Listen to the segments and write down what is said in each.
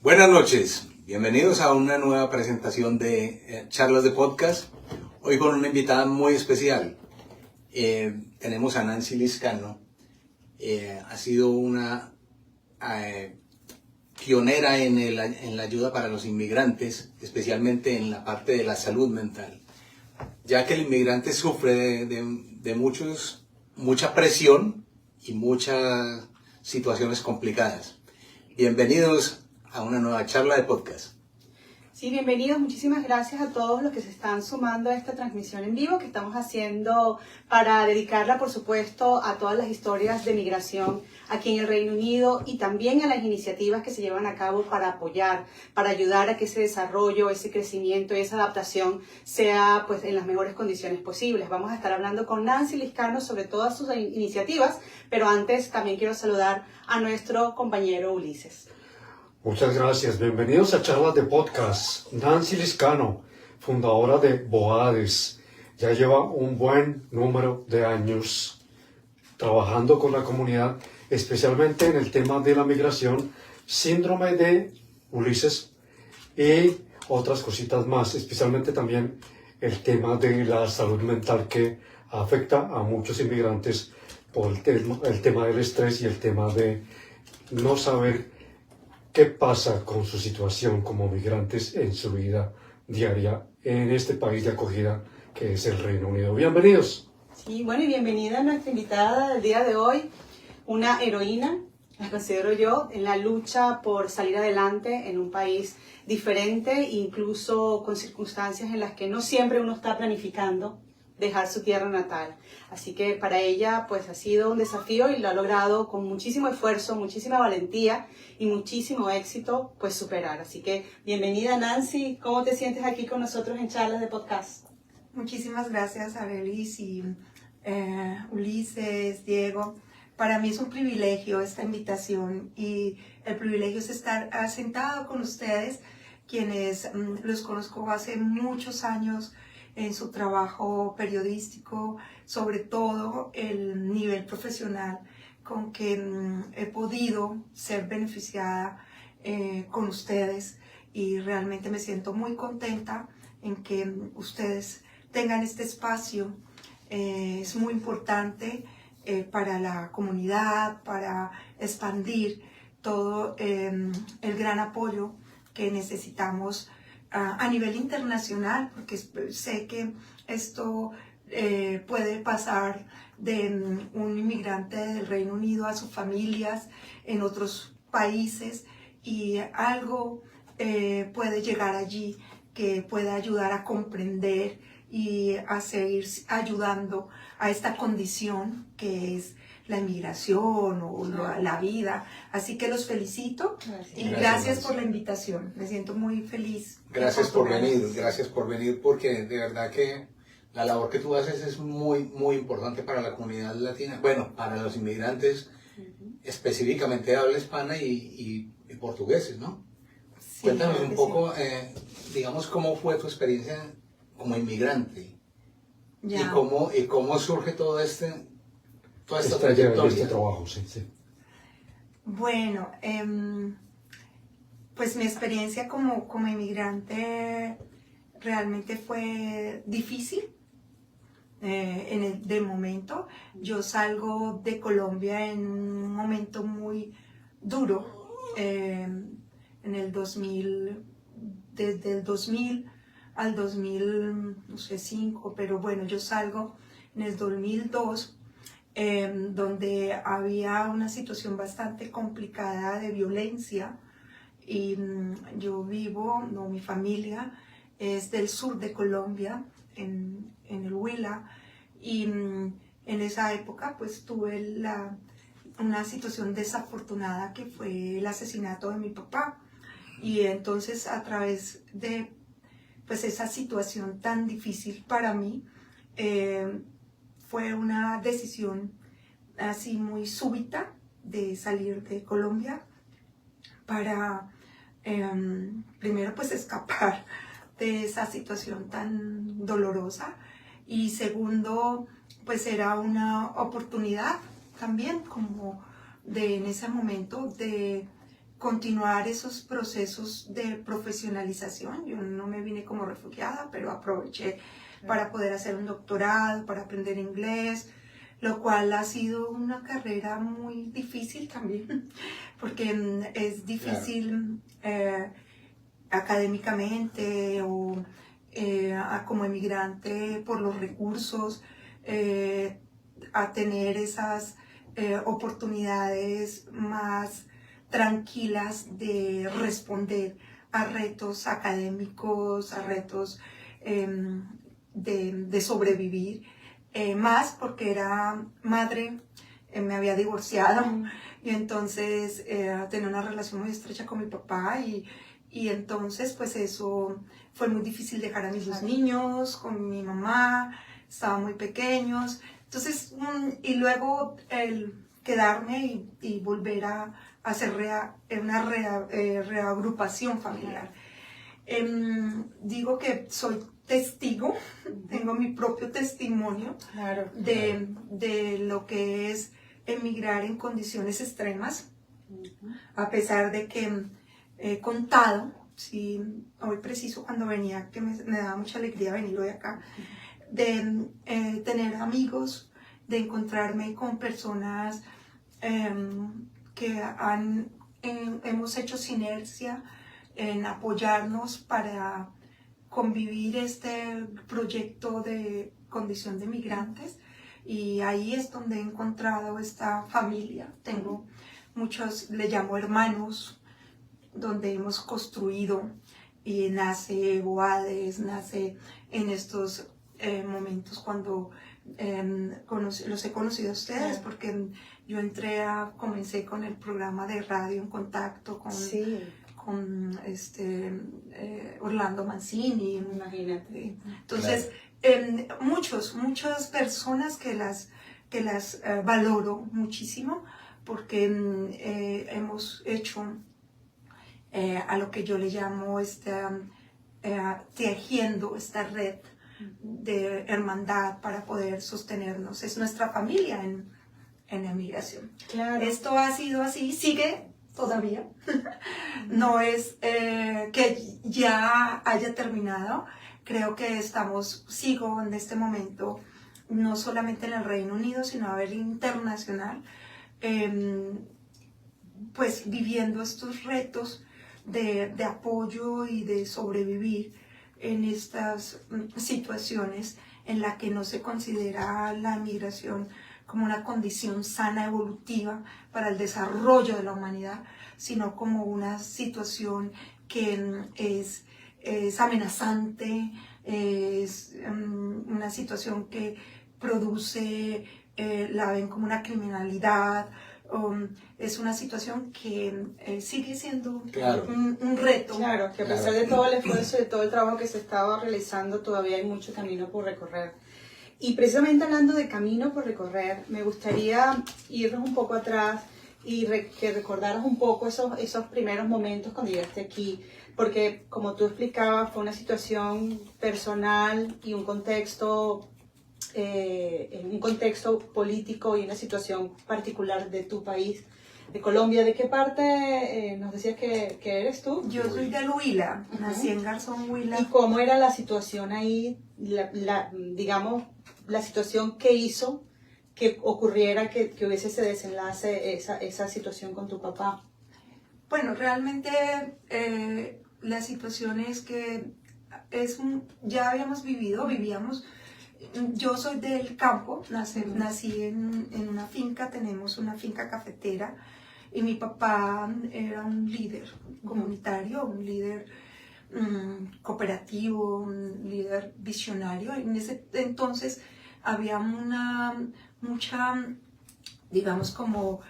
Buenas noches, bienvenidos a una nueva presentación de Charlas de Podcast. Hoy con una invitada muy especial. Tenemos a Nancy Lizcano. Ha sido una pionera en la ayuda para los inmigrantes, especialmente en la parte de la salud mental, ya que el inmigrante sufre de mucha presión y muchas situaciones complicadas. Bienvenidos a una nueva charla de podcast. Sí, bienvenidos. Muchísimas gracias a todos los que se están sumando a esta transmisión en vivo que estamos haciendo para dedicarla, por supuesto, a todas las historias de migración aquí en el Reino Unido y también a las iniciativas que se llevan a cabo para apoyar, para ayudar a que ese desarrollo, ese crecimiento y esa adaptación sea pues en las mejores condiciones posibles. Vamos a estar hablando con Nancy Lizcano sobre todas sus iniciativas, pero antes también quiero saludar a nuestro compañero Ulises. Muchas gracias. Bienvenidos a Charlas de Podcast. Nancy Lizcano, fundadora de BOADES, ya lleva un buen número de años trabajando con la comunidad, especialmente en el tema de la migración, síndrome de Ulises y otras cositas más, especialmente también el tema de la salud mental que afecta a muchos inmigrantes por el tema del estrés y el tema de no saber ¿qué pasa con su situación como migrantes en su vida diaria en este país de acogida que es el Reino Unido? Bienvenidos. Sí, bueno, y bienvenida a nuestra invitada del día de hoy, una heroína, la considero yo, en la lucha por salir adelante en un país diferente, incluso con circunstancias en las que no siempre uno está planificando dejar su tierra natal. Así que para ella pues ha sido un desafío y lo ha logrado con muchísimo esfuerzo, muchísima valentía y muchísimo éxito pues superar. Así que bienvenida Nancy, ¿cómo te sientes aquí con nosotros en Charlas de Podcast? Muchísimas gracias Arelis y Ulises, Diego. Para mí es un privilegio esta invitación y el privilegio es estar sentado con ustedes, quienes los conozco hace muchos años en su trabajo periodístico, sobre todo el nivel profesional con que he podido ser beneficiada con ustedes y realmente me siento muy contenta en que ustedes tengan este espacio. Es muy importante para la comunidad, para expandir todo el gran apoyo que necesitamos a nivel internacional, porque sé que esto puede pasar de un inmigrante del Reino Unido a sus familias en otros países y algo puede llegar allí que pueda ayudar a comprender y a seguir ayudando a esta condición que es la inmigración o la vida. Así que los felicito y gracias por la invitación. Me siento muy feliz. Gracias por venir porque de verdad que la labor que tú haces es muy, muy importante para la comunidad latina. Bueno, para los inmigrantes, específicamente de habla hispana y portugueses, ¿no? Sí, cuéntanos un poco, digamos, cómo fue tu experiencia como inmigrante y cómo surge toda esta trayectoria. Este trabajo, sí. Bueno, pues mi experiencia como inmigrante realmente fue difícil. De momento, yo salgo de Colombia en un momento muy duro, en el 2000, desde el 2000 al 2005, pero bueno, yo salgo en el 2002, donde había una situación bastante complicada de violencia y yo mi familia es del sur de Colombia, en el Huila, y en esa época pues tuve una situación desafortunada que fue el asesinato de mi papá. Y entonces a través de pues esa situación tan difícil para mí, fue una decisión así muy súbita de salir de Colombia para primero pues escapar de esa situación tan dolorosa y segundo pues era una oportunidad también como en ese momento de continuar esos procesos de profesionalización. Yo no me vine como refugiada, pero aproveché para poder hacer un doctorado, para aprender inglés, lo cual ha sido una carrera muy difícil también, porque es difícil académicamente o como emigrante por los recursos, a tener esas oportunidades más tranquilas de responder a retos académicos, a retos de sobrevivir, más porque era madre, me había divorciado y entonces tenía una relación muy estrecha con mi papá y entonces pues eso fue muy difícil dejar a mis dos niños con mi mamá, estaban muy pequeños, entonces y luego el quedarme y volver a hacer una reagrupación familiar. Digo que soy testigo, tengo mi propio testimonio de lo que es emigrar en condiciones extremas, a pesar de que he contado, sí, hoy preciso cuando venía, que me daba mucha alegría venir hoy acá, de tener amigos, de encontrarme con personas que hemos hecho sinergia en apoyarnos para convivir este proyecto de condición de migrantes, y ahí es donde he encontrado esta familia. Tengo muchos, le llamo hermanos, donde hemos construido, y nace Boades, nace en estos momentos cuando los he conocido a ustedes, porque yo comencé con el programa de radio En Contacto con Orlando Mancini. Imagínate. Entonces, muchas personas que las valoro muchísimo, porque hemos hecho a lo que yo le llamo tejiendo esta red de hermandad para poder sostenernos. Es nuestra familia en la migración. Claro. Esto ha sido así, sigue todavía. No es que ya haya terminado. Creo que sigo en este momento, no solamente en el Reino Unido, sino a nivel internacional, pues viviendo estos retos de apoyo y de sobrevivir en estas situaciones en las que no se considera la migración como una condición sana evolutiva para el desarrollo de la humanidad, sino como una situación que es amenazante, es una situación que produce, la ven como una criminalidad, es una situación que sigue siendo un reto. Claro, que a pesar de todo el esfuerzo y de todo el trabajo que se estaba realizando, todavía hay mucho camino por recorrer. Y precisamente hablando de camino por recorrer, me gustaría irnos un poco atrás y que recordaras un poco esos primeros momentos cuando llegaste aquí, porque como tú explicabas, fue una situación personal y un contexto político y una situación particular de tu país, de Colombia. ¿De qué parte nos decías que eres tú? Yo soy de Huila, nací en Garzón, Huila. ¿Y cómo era la situación ahí, digamos, la situación que hizo que ocurriera, que hubiese ese desenlace, esa situación con tu papá? Bueno, realmente la situación es que ya vivíamos. Yo soy del campo, nací en una finca, tenemos una finca cafetera, y mi papá era un líder comunitario, un líder cooperativo, un líder visionario. En ese entonces había mucha, digamos, como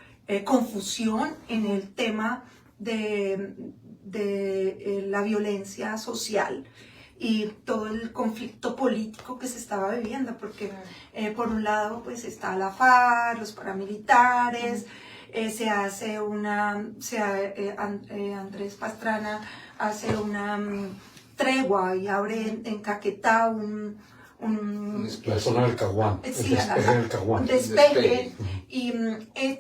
confusión en el tema de la violencia social y todo el conflicto político que se estaba viviendo, porque por un lado pues está la FARC, los paramilitares, Andrés Pastrana hace una tregua y abre en Caquetá la zona del Caguán, sí, el despeje del Caguán. un despeje, y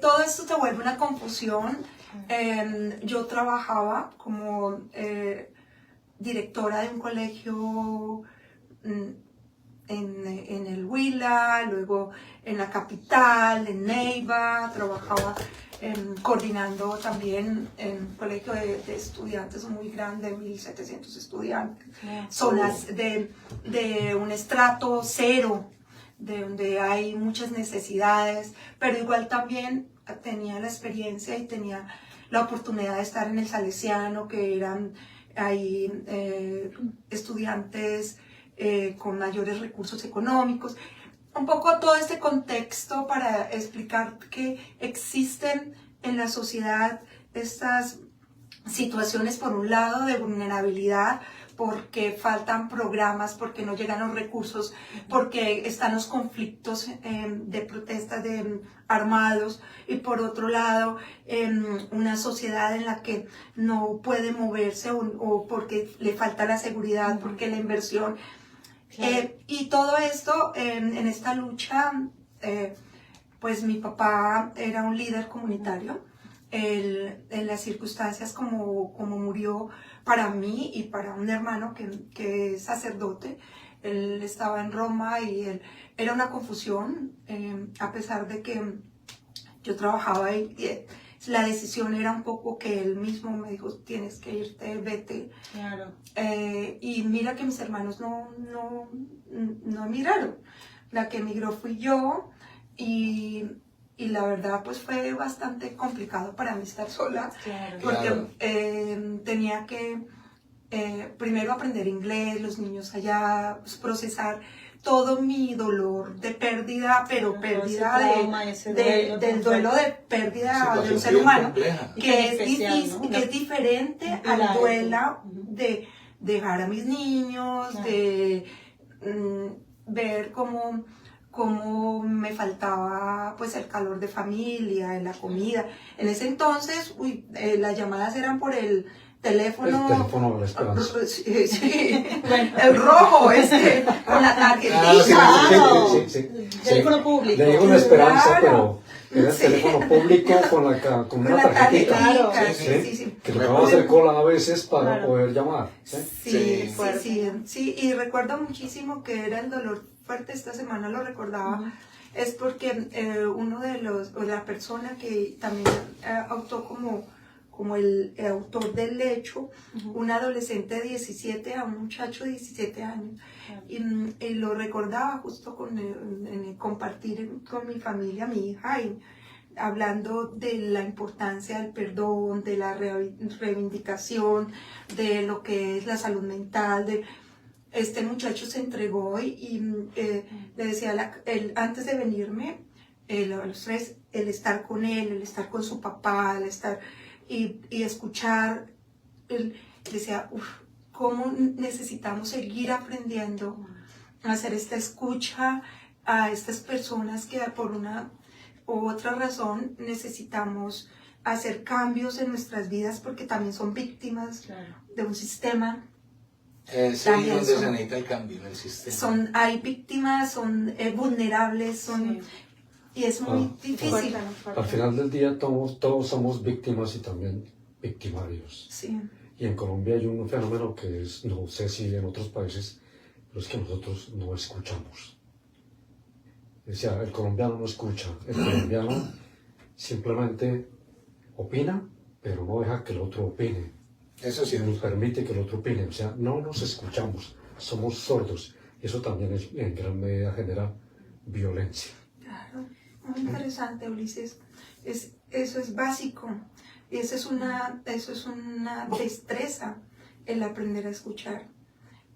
todo esto se vuelve una confusión Yo trabajaba como directora de un colegio en el Huila, luego en la capital, en Neiva, trabajaba coordinando también en un colegio de estudiantes muy grande, 1.700 estudiantes, zonas de un estrato cero, de donde hay muchas necesidades, pero igual también tenía la experiencia y tenía la oportunidad de estar en el Salesiano, que eran ahí estudiantes con mayores recursos económicos. Un poco todo este contexto para explicar que existen en la sociedad estas situaciones, por un lado, de vulnerabilidad, porque faltan programas, porque no llegan los recursos, porque están los conflictos de protestas armados, y por otro lado, una sociedad en la que no puede moverse o porque le falta la seguridad, porque la inversión. Y todo esto, en esta lucha, pues mi papá era un líder comunitario. En las circunstancias como murió para mí y para un hermano que es sacerdote. Él estaba en Roma y era una confusión, a pesar de que yo trabajaba ahí. La decisión era un poco que él mismo me dijo, tienes que irte, vete. Claro. Y mira que mis hermanos no emigraron. La que emigró fui yo, y la verdad pues fue bastante complicado para mí estar sola, Claro. porque tenía que primero aprender inglés, los niños allá, pues, procesar todo mi dolor de pérdida, pero pérdida del duelo de pérdida de un ser humano, que es diferente al duelo de dejar a mis niños, de ver cómo me faltaba pues el calor de familia, la comida. En ese entonces, las llamadas eran por el teléfono de la esperanza. Sí. Bueno, el rojo, con la tarjetita. Sí. Teléfono público. Le digo una esperanza, Claro. pero era el teléfono público con una tarjetita. Claro. Sí. Que tocaba hacer cola a veces para poder llamar. Sí. Y recuerdo muchísimo que era el dolor fuerte. Esta semana lo recordaba. Es porque la persona que también actuó como el autor del hecho, un adolescente de 17 a un muchacho de 17 años. Y lo recordaba justo en compartir con mi familia, mi hija, y hablando de la importancia del perdón, de la reivindicación, de lo que es la salud mental. Este muchacho se entregó y le decía, antes de venirme, a los tres, el estar con él, el estar con su papá, el estar y escuchar, decía, cómo necesitamos seguir aprendiendo a hacer esta escucha a estas personas que por una u otra razón necesitamos hacer cambios en nuestras vidas, porque también son víctimas de un sistema. Es ahí donde se necesita el cambio en el sistema. Hay víctimas, son vulnerables, y es muy difícil. Al final del día todos somos víctimas y también victimarios. Sí. Y en Colombia hay un fenómeno que es, no sé si en otros países, pero es que nosotros no escuchamos. O sea, el colombiano no escucha, el colombiano simplemente opina, pero no deja que el otro opine. Eso sí. Nos permite que el otro opine, o sea, no nos escuchamos, somos sordos. Eso también en gran medida genera violencia. Claro, muy interesante, Ulises. Eso es básico. Eso es una destreza, el aprender a escuchar.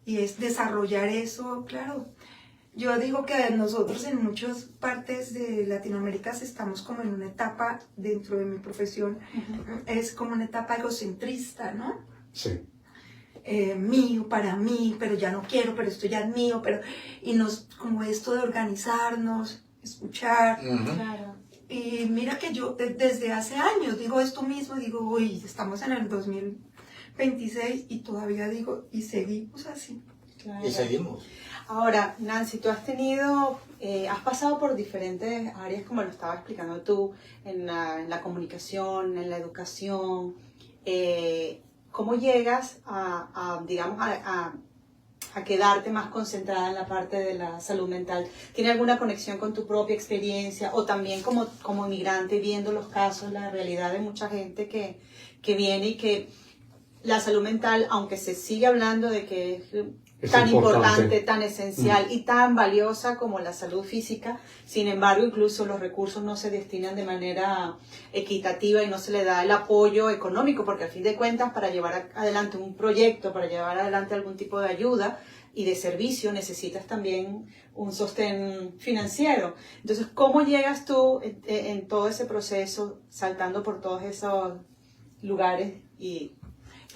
Y es desarrollar eso, claro. Yo digo que nosotros en muchas partes de Latinoamérica estamos como en una etapa, dentro de mi profesión, es como una etapa egocentrista, ¿no? Sí. Mío, para mí, pero ya no quiero, pero esto ya es mío, como esto de organizarnos, escuchar. Claro. Y mira que yo desde hace años digo esto mismo, digo, uy, estamos en el 2026 y todavía digo, y seguimos así. Claro. Y seguimos. Ahora, Nancy, tú has pasado por diferentes áreas, como lo estaba explicando tú, en la comunicación, en la educación. ¿Cómo llegas a quedarte más concentrada en la parte de la salud mental? ¿Tiene alguna conexión con tu propia experiencia o también como inmigrante viendo los casos, la realidad de mucha gente que viene y que la salud mental, aunque se sigue hablando de que es tan importante, tan esencial y tan valiosa como la salud física, sin embargo, incluso los recursos no se destinan de manera equitativa y no se le da el apoyo económico, porque al fin de cuentas, para llevar adelante un proyecto, para llevar adelante algún tipo de ayuda y de servicio, necesitas también un sostén financiero. Entonces, ¿cómo llegas tú en todo ese proceso, saltando por todos esos lugares y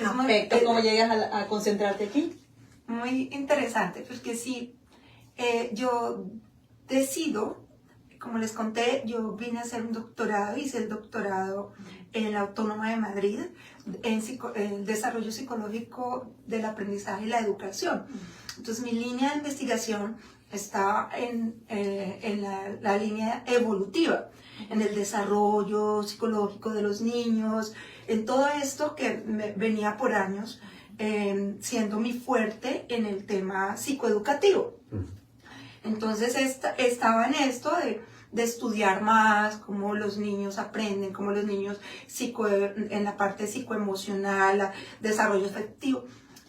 aspectos? ¿Cómo llegas a concentrarte aquí? Muy interesante, porque sí, yo decido, como les conté, yo vine a hacer un doctorado, hice el doctorado en la Autónoma de Madrid, en el desarrollo psicológico del aprendizaje y la educación. Entonces mi línea de investigación está en la línea evolutiva, en el desarrollo psicológico de los niños, en todo esto que venía por años siendo mi fuerte en el tema psicoeducativo. Entonces estaba en esto de estudiar más cómo los niños aprenden, cómo los niños en la parte psicoemocional, desarrollo afectivo.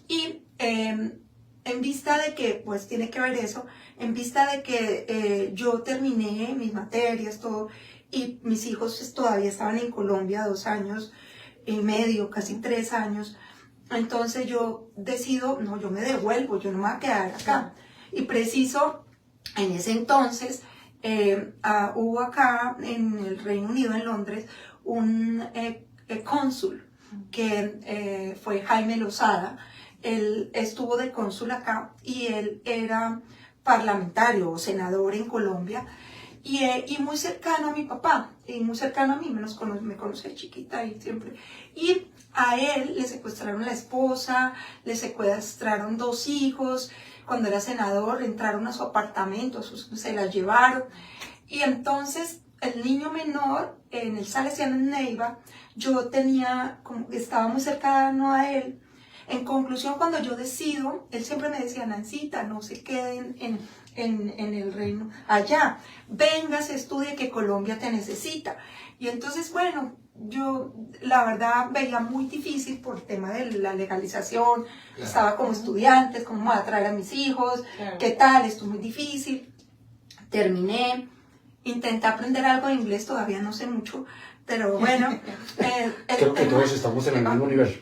Y en vista de que, pues tiene que ver eso, en vista de que yo terminé mis materias, todo, y mis hijos todavía estaban en Colombia 2 años y medio, casi 3 años, entonces yo decido, no, yo me devuelvo, yo no me voy a quedar acá. Y preciso, en ese entonces, hubo acá en el Reino Unido, en Londres, un cónsul que fue Jaime Lozada. Él estuvo de cónsul acá y él era parlamentario o senador en Colombia y muy cercano a mi papá y muy cercano a mí, me conoce chiquita y siempre. Y a él le secuestraron la esposa, le secuestraron 2 hijos. Cuando era senador entraron a su apartamento, se la llevaron. Y entonces el niño menor en el Salesiano en Neiva, estaba muy cercano a él. En conclusión, cuando yo decido, él siempre me decía, Nancita, no se queden en el reino allá, véngase, estudie, que Colombia te necesita. Y entonces, bueno, yo la verdad veía muy difícil por el tema de la legalización, claro. Estaba como estudiante, cómo me voy a traer a mis hijos, claro. ¿Qué tal? Esto es muy difícil. Terminé, intenté aprender algo de inglés, todavía no sé mucho, pero bueno. Creo que todos estamos en el mismo nivel.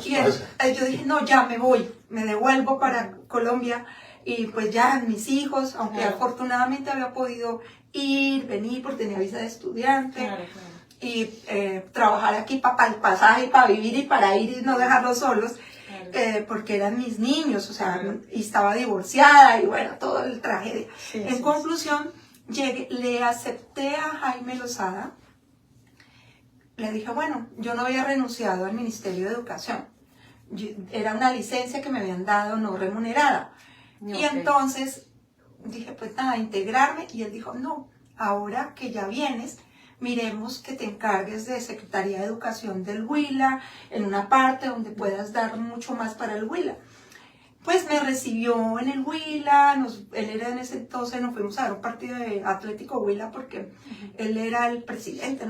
Y yo dije, no, ya me voy, me devuelvo para Colombia y pues ya mis hijos, aunque claro. Afortunadamente había podido venir porque tenía visa de estudiante. Claro, claro. Y trabajar aquí para el pasaje, para vivir y para ir y no dejarlos solos, claro. Porque eran mis niños, o sea, claro. Y estaba divorciada y bueno, todo el tragedia. Sí, en conclusión, le acepté a Jaime Lozada, le dije, bueno, yo no había renunciado al Ministerio de Educación, era una licencia que me habían dado no remunerada. Okay. Y entonces dije, pues nada, integrarme, y él dijo, no, ahora que ya vienes, miremos que te encargues de Secretaría de Educación del Huila, en una parte donde puedas dar mucho más para el Huila. Pues me recibió en el Huila, él era en ese entonces, nos fuimos a dar un partido de Atlético Huila porque él era el presidente.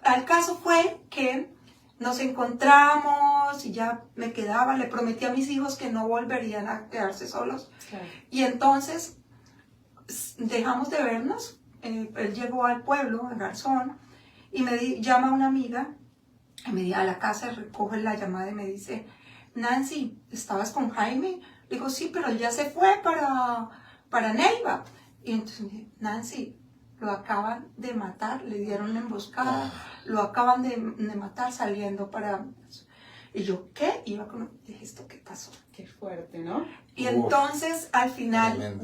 Al caso fue que nos encontramos y ya me quedaba, le prometí a mis hijos que no volverían a quedarse solos. Claro. Y entonces dejamos de vernos. Él llegó al pueblo, a Garzón, y me llama una amiga, a la casa, recoge la llamada y me dice, Nancy, ¿estabas con Jaime? Le digo, sí, pero él ya se fue para Neiva. Y entonces me dice, Nancy, lo acaban de matar, le dieron una emboscada, lo acaban de matar saliendo para... Y yo, ¿qué? Dije, ¿esto qué pasó? Qué fuerte, ¿no? Y entonces, al final...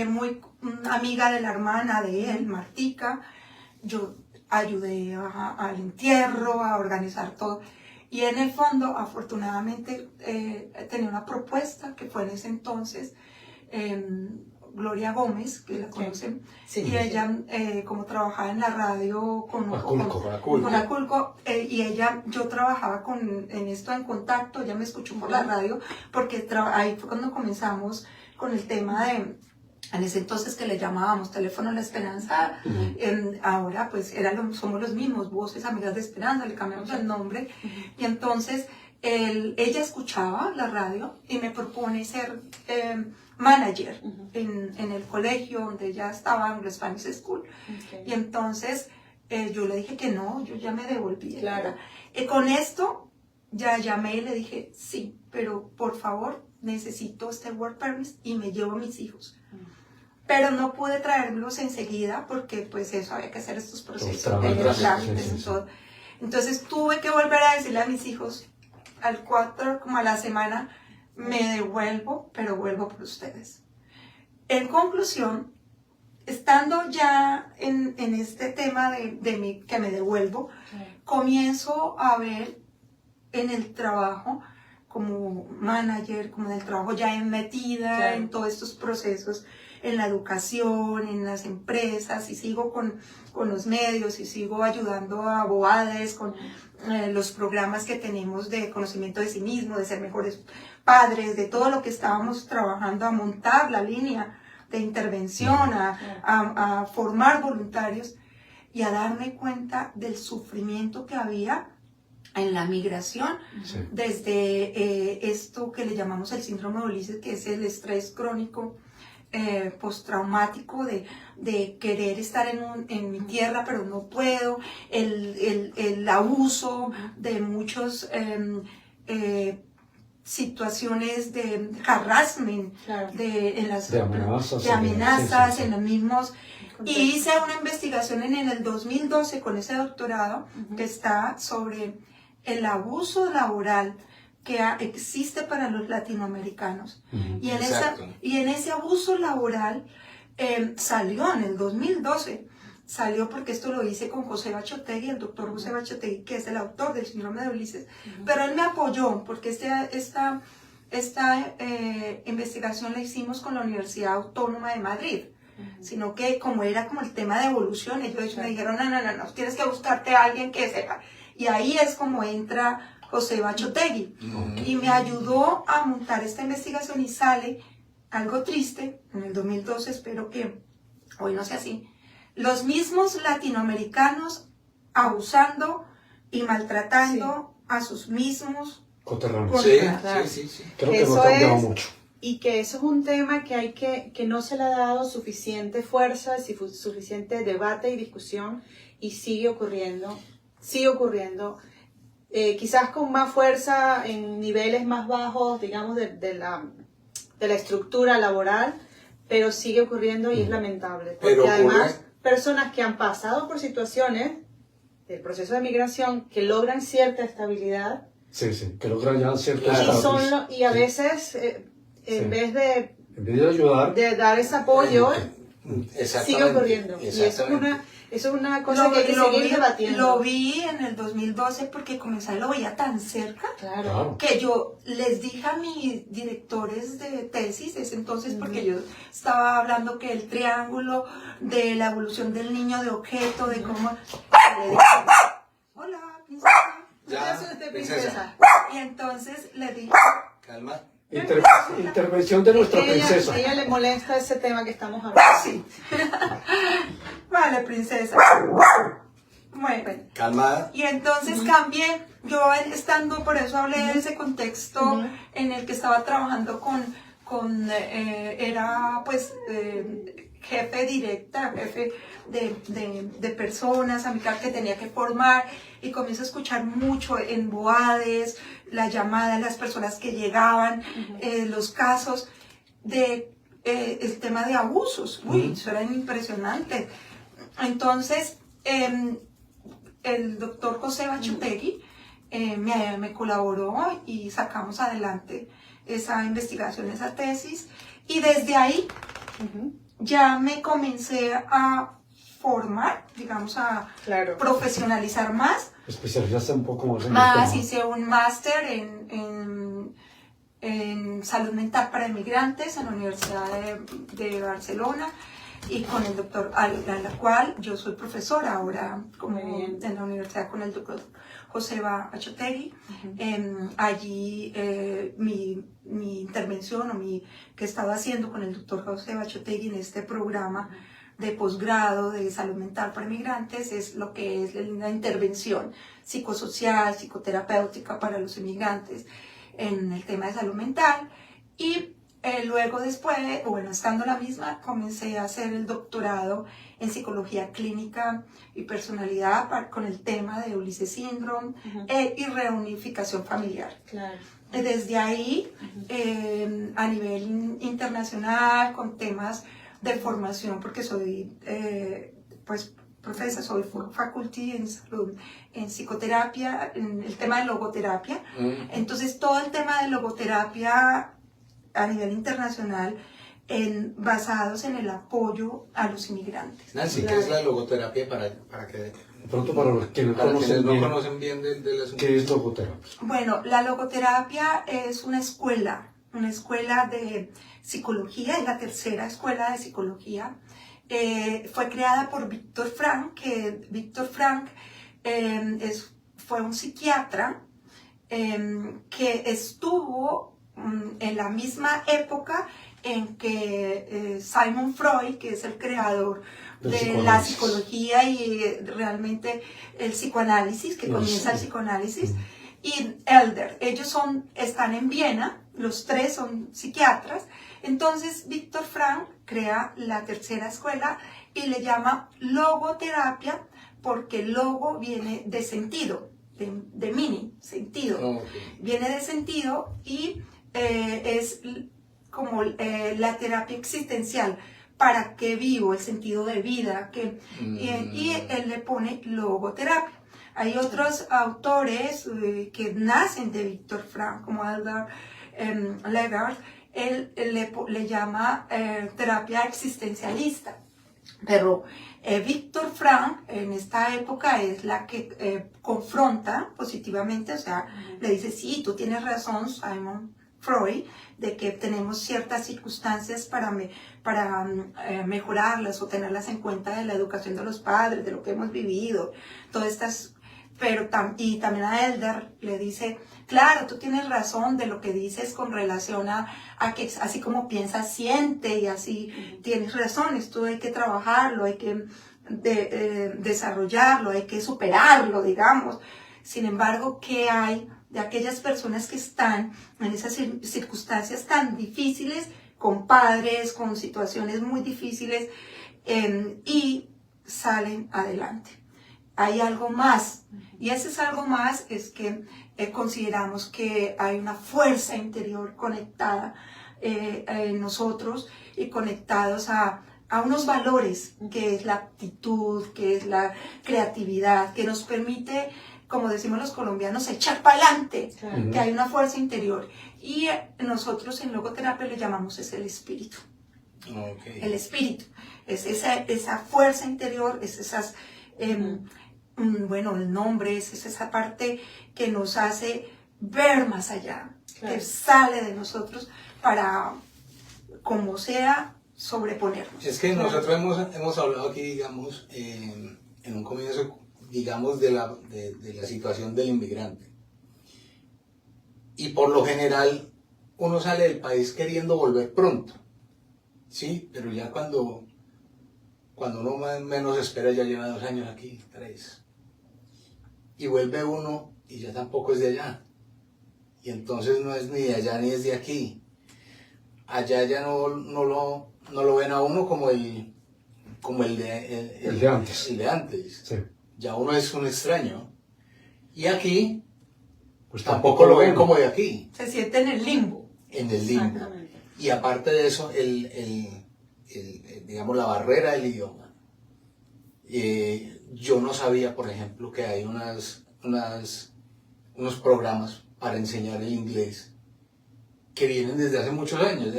muy amiga de la hermana de él, Martica, yo ayudé al entierro, a organizar todo. Y en el fondo, afortunadamente, tenía una propuesta que fue en ese entonces Gloria Gómez, que la conocen, Sí. y ella, como trabajaba en la radio con Aculco. y ella, yo trabajaba en esto en contacto, ella me escuchó por la radio, porque ahí fue cuando comenzamos con el tema de, en ese entonces que le llamábamos Teléfono a la Esperanza, ahora pues somos los mismos, Voces Amigas de Esperanza, le cambiamos el nombre, y entonces ella escuchaba la radio y me propone ser manager en el colegio donde ella estaba, en Anglo Spanish School, y entonces yo le dije que no, yo ya me devolví. Claro. Con esto ya llamé y le dije, sí, pero por favor necesito este work permit y me llevo a mis hijos. Pero no pude traerlos enseguida porque pues eso había que hacer estos procesos de trámites y todo. Entonces tuve que volver a decirle a mis hijos como a la semana, me devuelvo, pero vuelvo por ustedes. En conclusión, estando ya en este tema que me devuelvo, comienzo a ver en el trabajo como manager, como en el trabajo ya metida en todos estos procesos, en la educación, en las empresas, y sigo con los medios, y sigo ayudando a abogadas con los programas que tenemos de conocimiento de sí mismo, de ser mejores padres, de todo lo que estábamos trabajando a montar la línea de intervención, a formar voluntarios y a darme cuenta del sufrimiento que había en la migración, desde esto que le llamamos el síndrome de Ulises, que es el estrés crónico postraumático de querer estar en mi tierra pero no puedo, el abuso de muchos situaciones de harassment, de amenazas en los mismos. Y hice una investigación en el 2012 con ese doctorado que está sobre el abuso laboral que existe para los latinoamericanos. Y en ese abuso laboral salió en el 2012, salió porque esto lo hice con José Bachotegui, el doctor José Bachotegui, que es el autor del síndrome de Ulises, pero él me apoyó porque esta investigación la hicimos con la Universidad Autónoma de Madrid, sino que como era como el tema de evolución, ellos me dijeron, no, tienes que buscarte a alguien que sepa. Y ahí es como entra José Bachotegui, y me ayudó a montar esta investigación, y sale algo triste en el 2012, espero que hoy no sea así, los mismos latinoamericanos abusando y maltratando a sus mismos coterráneos. Sí. Creo que no ha cambiado mucho. Y que eso es un tema que no se le ha dado suficiente fuerza, suficiente debate y discusión, y sigue ocurriendo. Quizás con más fuerza en niveles más bajos, digamos, de la estructura laboral, pero sigue ocurriendo y es lamentable. Porque Pero además, personas que han pasado por situaciones del proceso de migración, que logran cierta estabilidad, que logran ya cierta estatus. y a veces, en vez de ayudar, de dar ese apoyo, sigue ocurriendo. Y eso es una cosa que hay que seguir debatiendo. Lo vi en el 2012 porque lo veía tan cerca, claro, que yo les dije a mis directores de tesis ese entonces, porque yo estaba hablando que el triángulo de la evolución del niño de objeto, de cómo... Le dije, hola, princesa. Princesa. Y entonces le dije... Calma. Intervención de nuestra princesa. A ella le molesta ese tema que estamos hablando. Sí. Vale, princesa. Bueno. Calmada. Y entonces cambié, yo estando, por eso hablé de ese contexto en el que estaba trabajando era pues jefe de personas, amigas que tenía que formar, y comienzo a escuchar mucho en BOADES, la llamada de las personas que llegaban, los casos el tema de abusos. Eso era impresionante. Entonces, el doctor José Bachotegui me colaboró y sacamos adelante esa investigación, esa tesis, y desde ahí ya me comencé a formar, digamos, a profesionalizar más especializaste un poco más en el Más tema. hice un máster en salud mental para inmigrantes en la Universidad de Barcelona y con el doctor, a la cual yo soy profesora ahora como Muy bien. en la universidad con el doctor Joseba Achotegui. Allí mi intervención que estaba haciendo con el doctor Joseba Achotegui en este programa de posgrado de salud mental para inmigrantes es lo que es la intervención psicosocial, psicoterapéutica para los inmigrantes en el tema de salud mental. Y luego después, bueno, estando la misma, comencé a hacer el doctorado en psicología clínica y personalidad con el tema de Ulises Síndrome y reunificación familiar. Claro. Desde ahí, a nivel internacional, con temas de formación, porque soy, pues, profesora, soy faculty en salud, en psicoterapia, en el tema de logoterapia. Entonces, todo el tema de logoterapia a nivel internacional, basados en el apoyo a los inmigrantes. Nancy, ¿qué es la logoterapia para que... De pronto, para los que no Para quienes conocen no bien, conocen bien del asunto. ¿qué es logoterapia? Bueno, la logoterapia es una escuela de psicología, es la tercera escuela de psicología. Fue creada por Víctor Frank, que Víctor Frank fue un psiquiatra que estuvo en la misma época en que Sigmund Freud, que es el creador de la psicología y realmente el psicoanálisis, que comienza el psicoanálisis, y Elder, ellos están en Viena, los tres son psiquiatras. Entonces Víctor Frank crea la tercera escuela y le llama logoterapia porque logo viene de sentido, de meaning, sentido. Viene de sentido y es como la terapia existencial. ¿Para qué vivo? El sentido de vida. Y él le pone logoterapia. Hay otros autores que nacen de Víctor Frank, como Elder Legard. Él le llama terapia existencialista. Pero Víctor Frank en esta época es la que confronta positivamente, o sea, le dice, sí, tú tienes razón, Sigmund Freud, de que tenemos ciertas circunstancias para mejorarlas o tenerlas en cuenta de la educación de los padres, de lo que hemos vivido, todas estas, y también a Elder le dice, claro, tú tienes razón de lo que dices con relación a que así como piensas, siente, y así tienes razón, esto hay que trabajarlo, hay que desarrollarlo, hay que superarlo, digamos. Sin embargo, ¿qué hay de aquellas personas que están en esas circunstancias tan difíciles, con padres, con situaciones muy difíciles, y salen adelante? Hay algo más, y ese es algo más, es que consideramos que hay una fuerza interior conectada en nosotros y conectados a unos valores, que es la aptitud, que es la creatividad, que nos permite, como decimos los colombianos, echar para adelante, que hay una fuerza interior. Y nosotros en logoterapia le llamamos es el espíritu. El espíritu, es esa fuerza interior, es esas... bueno, el nombre es esa parte que nos hace ver más allá, que sale de nosotros para, como sea, sobreponernos. Es que nosotros hemos hablado aquí, digamos, en un comienzo, digamos, de la situación del inmigrante. Y por lo general, uno sale del país queriendo volver pronto, ¿sí? Pero ya cuando uno menos espera, ya lleva 2 años aquí, 3. Y vuelve uno y ya tampoco es de allá. Y entonces no es ni de allá ni es de aquí. Allá ya no lo ven a uno como el de antes. El de antes. Sí. Ya uno es un extraño. Y aquí, pues tampoco lo ven como de aquí. Se siente en el limbo. En el limbo. Y aparte de eso, digamos, la barrera del idioma. Yo no sabía, por ejemplo, que hay unos programas para enseñar el inglés que vienen desde hace muchos años.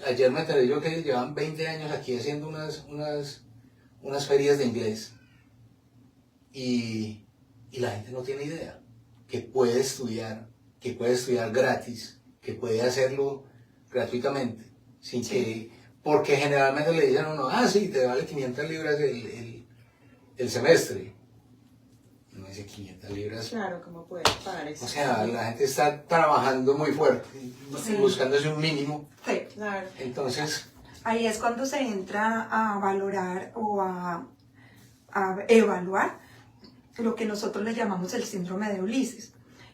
Ayer me enteré yo que llevan 20 años aquí haciendo unas ferias de inglés. Y y la gente no tiene idea que puede estudiar gratis, que puede hacerlo gratuitamente, sin que, porque generalmente le dicen a uno, sí, te vale 500 libras el semestre. No dice 500 libras. Claro, ¿cómo puedes pagar eso? O sea, la gente está trabajando muy fuerte, buscándose un mínimo. Sí. Claro. Entonces, Ahí es cuando se entra a valorar o a evaluar lo que nosotros le llamamos el síndrome de Ulises,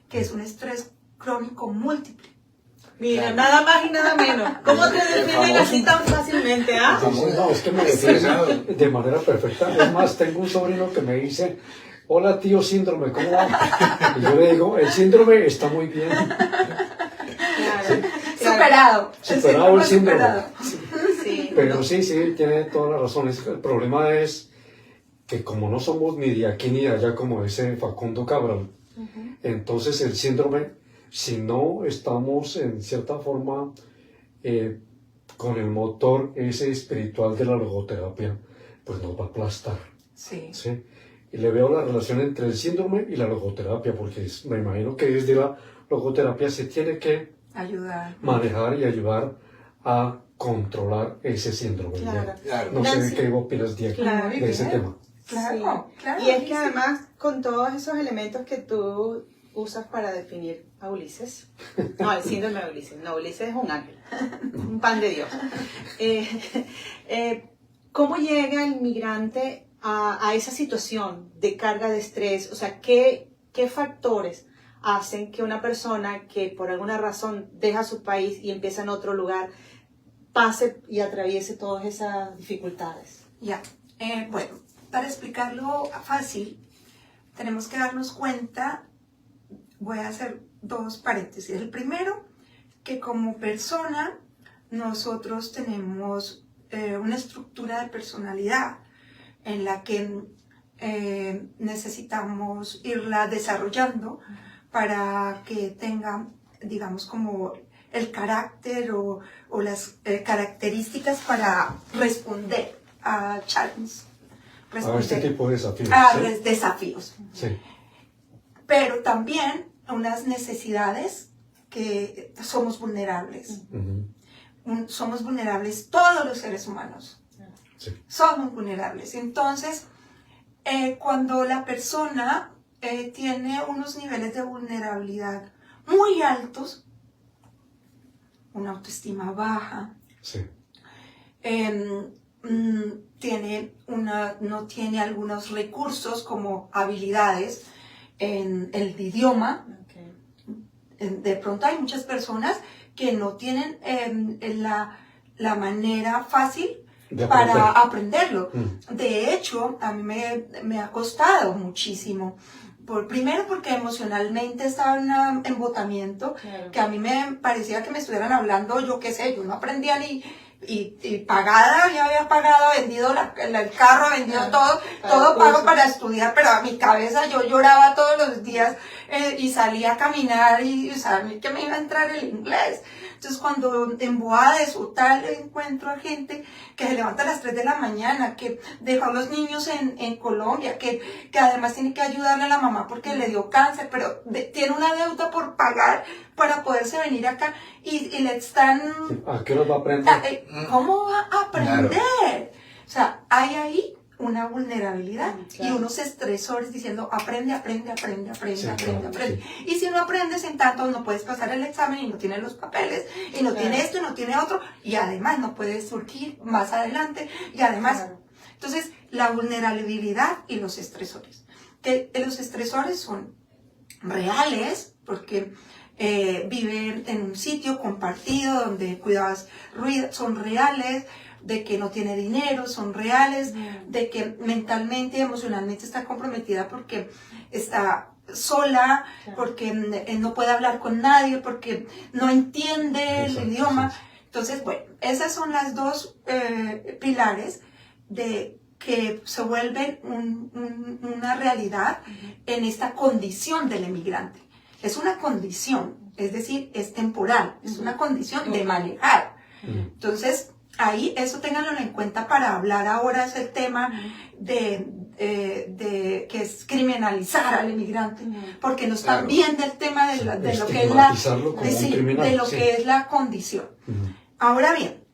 que es un estrés crónico múltiple. Mira, Claro. nada más y nada menos. ¿Cómo te El definen famoso. así tan fácilmente, ah? Entonces, no, es que me define de manera perfecta. Es más, tengo un sobrino que me dice, hola tío síndrome, ¿cómo va? Y yo le digo, el síndrome está muy bien. Claro. Superado. Superado el síndrome. Superado. Sí. Pero sí, tiene toda la razón. El problema es que como no somos ni de aquí ni de allá, como dice Facundo Cabral, entonces el síndrome, si no estamos en cierta forma con el motor ese espiritual de la logoterapia, pues nos va a aplastar. Sí. ¿Sí? Y le veo la relación entre el síndrome y la logoterapia, porque me imagino que desde la logoterapia se tiene que Ayudar. manejar y ayudar a controlar ese síndrome. Claro. claro. No sé Nancy, qué opinas de claro. ese tema. Claro, Sí. claro. Y es que además, con todos esos elementos que tú usas para definir a Ulises, no, el síndrome de Ulises, no, Ulises es un ángel, un pan de Dios. ¿Cómo llega el migrante a esa situación de carga de estrés? O sea, ¿qué factores hacen que una persona que por alguna razón deja su país y empieza en otro lugar pase y atraviese todas esas dificultades? Ya. Bueno, para explicarlo fácil, tenemos que darnos cuenta, voy a hacer dos paréntesis. El primero, que como persona nosotros tenemos una estructura de personalidad en la que necesitamos irla desarrollando para que tenga, digamos, como el carácter o las características para responder a challenges. A este tipo de desafíos. A ¿sí? desafíos. Sí. Pero también unas necesidades que somos vulnerables. Ujú. Somos vulnerables todos los seres humanos. Sí. Somos vulnerables. Entonces, cuando la persona tiene unos niveles de vulnerabilidad muy altos, una autoestima baja, Sí. no tiene algunos recursos como habilidades en el idioma. Okay. De pronto hay muchas personas que no tienen la manera fácil De para aprender. aprenderlo. De hecho, a mí me ha costado muchísimo. Primero porque emocionalmente estaba en un embotamiento, Claro. que a mí me parecía que me estuvieran hablando, yo qué sé, yo no aprendía ni... Y pagada, ya había pagado, vendido el carro, vendido Claro. todo pago para estudiar, pero a mi cabeza yo lloraba todos los días y salía a caminar y sabía que me iba a entrar el inglés. Entonces cuando en Boades o tal encuentro a gente que se levanta a las 3 de la mañana, que dejó a los niños en Colombia, que además tiene que ayudarle a la mamá porque le dio cáncer, pero tiene una deuda por pagar para poderse venir acá y le están... ¿A qué hora va a aprender? ¿Cómo va a aprender? Claro. O sea, hay ahí una vulnerabilidad Claro. y unos estresores diciendo aprende. Sí, claro, sí. Y si no aprendes en tanto no puedes pasar el examen y no tienes los papeles y no Claro. tiene esto y no tiene otro y además no puedes surgir más adelante y además... Claro. Entonces, la vulnerabilidad y los estresores. Que los estresores son reales porque viven en un sitio compartido donde cuidados son reales, de que no tiene dinero, son reales, de que mentalmente y emocionalmente está comprometida porque está sola, Claro. porque no puede hablar con nadie, porque no entiende Exacto, el idioma. sí, sí. Entonces, bueno, esas son las dos pilares de que se vuelven una realidad en esta condición del emigrante. Es una condición, es decir, es temporal, es una condición de manejar. Entonces, ahí eso ténganlo en cuenta para hablar ahora, es el tema de que es criminalizar al inmigrante, porque no están Claro. viendo el tema de lo que es Estigmatizarlo como un criminal, de lo sí. que es la condición. Ahora bien,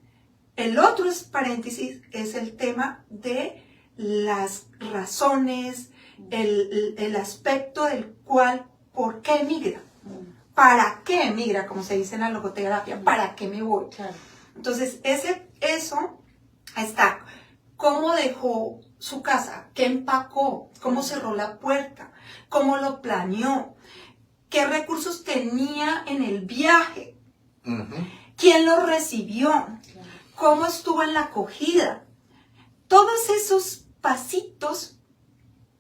el otro paréntesis es el tema de las razones, el aspecto del cual, ¿por qué emigra? ¿Para qué emigra? Como se dice en la logoterapia, ¿para qué me voy? Claro. Entonces, eso está. ¿Cómo dejó su casa? ¿Qué empacó? ¿Cómo cerró la puerta? ¿Cómo lo planeó? ¿Qué recursos tenía en el viaje? ¿Quién lo recibió? ¿Cómo estuvo en la acogida? Todos esos pasitos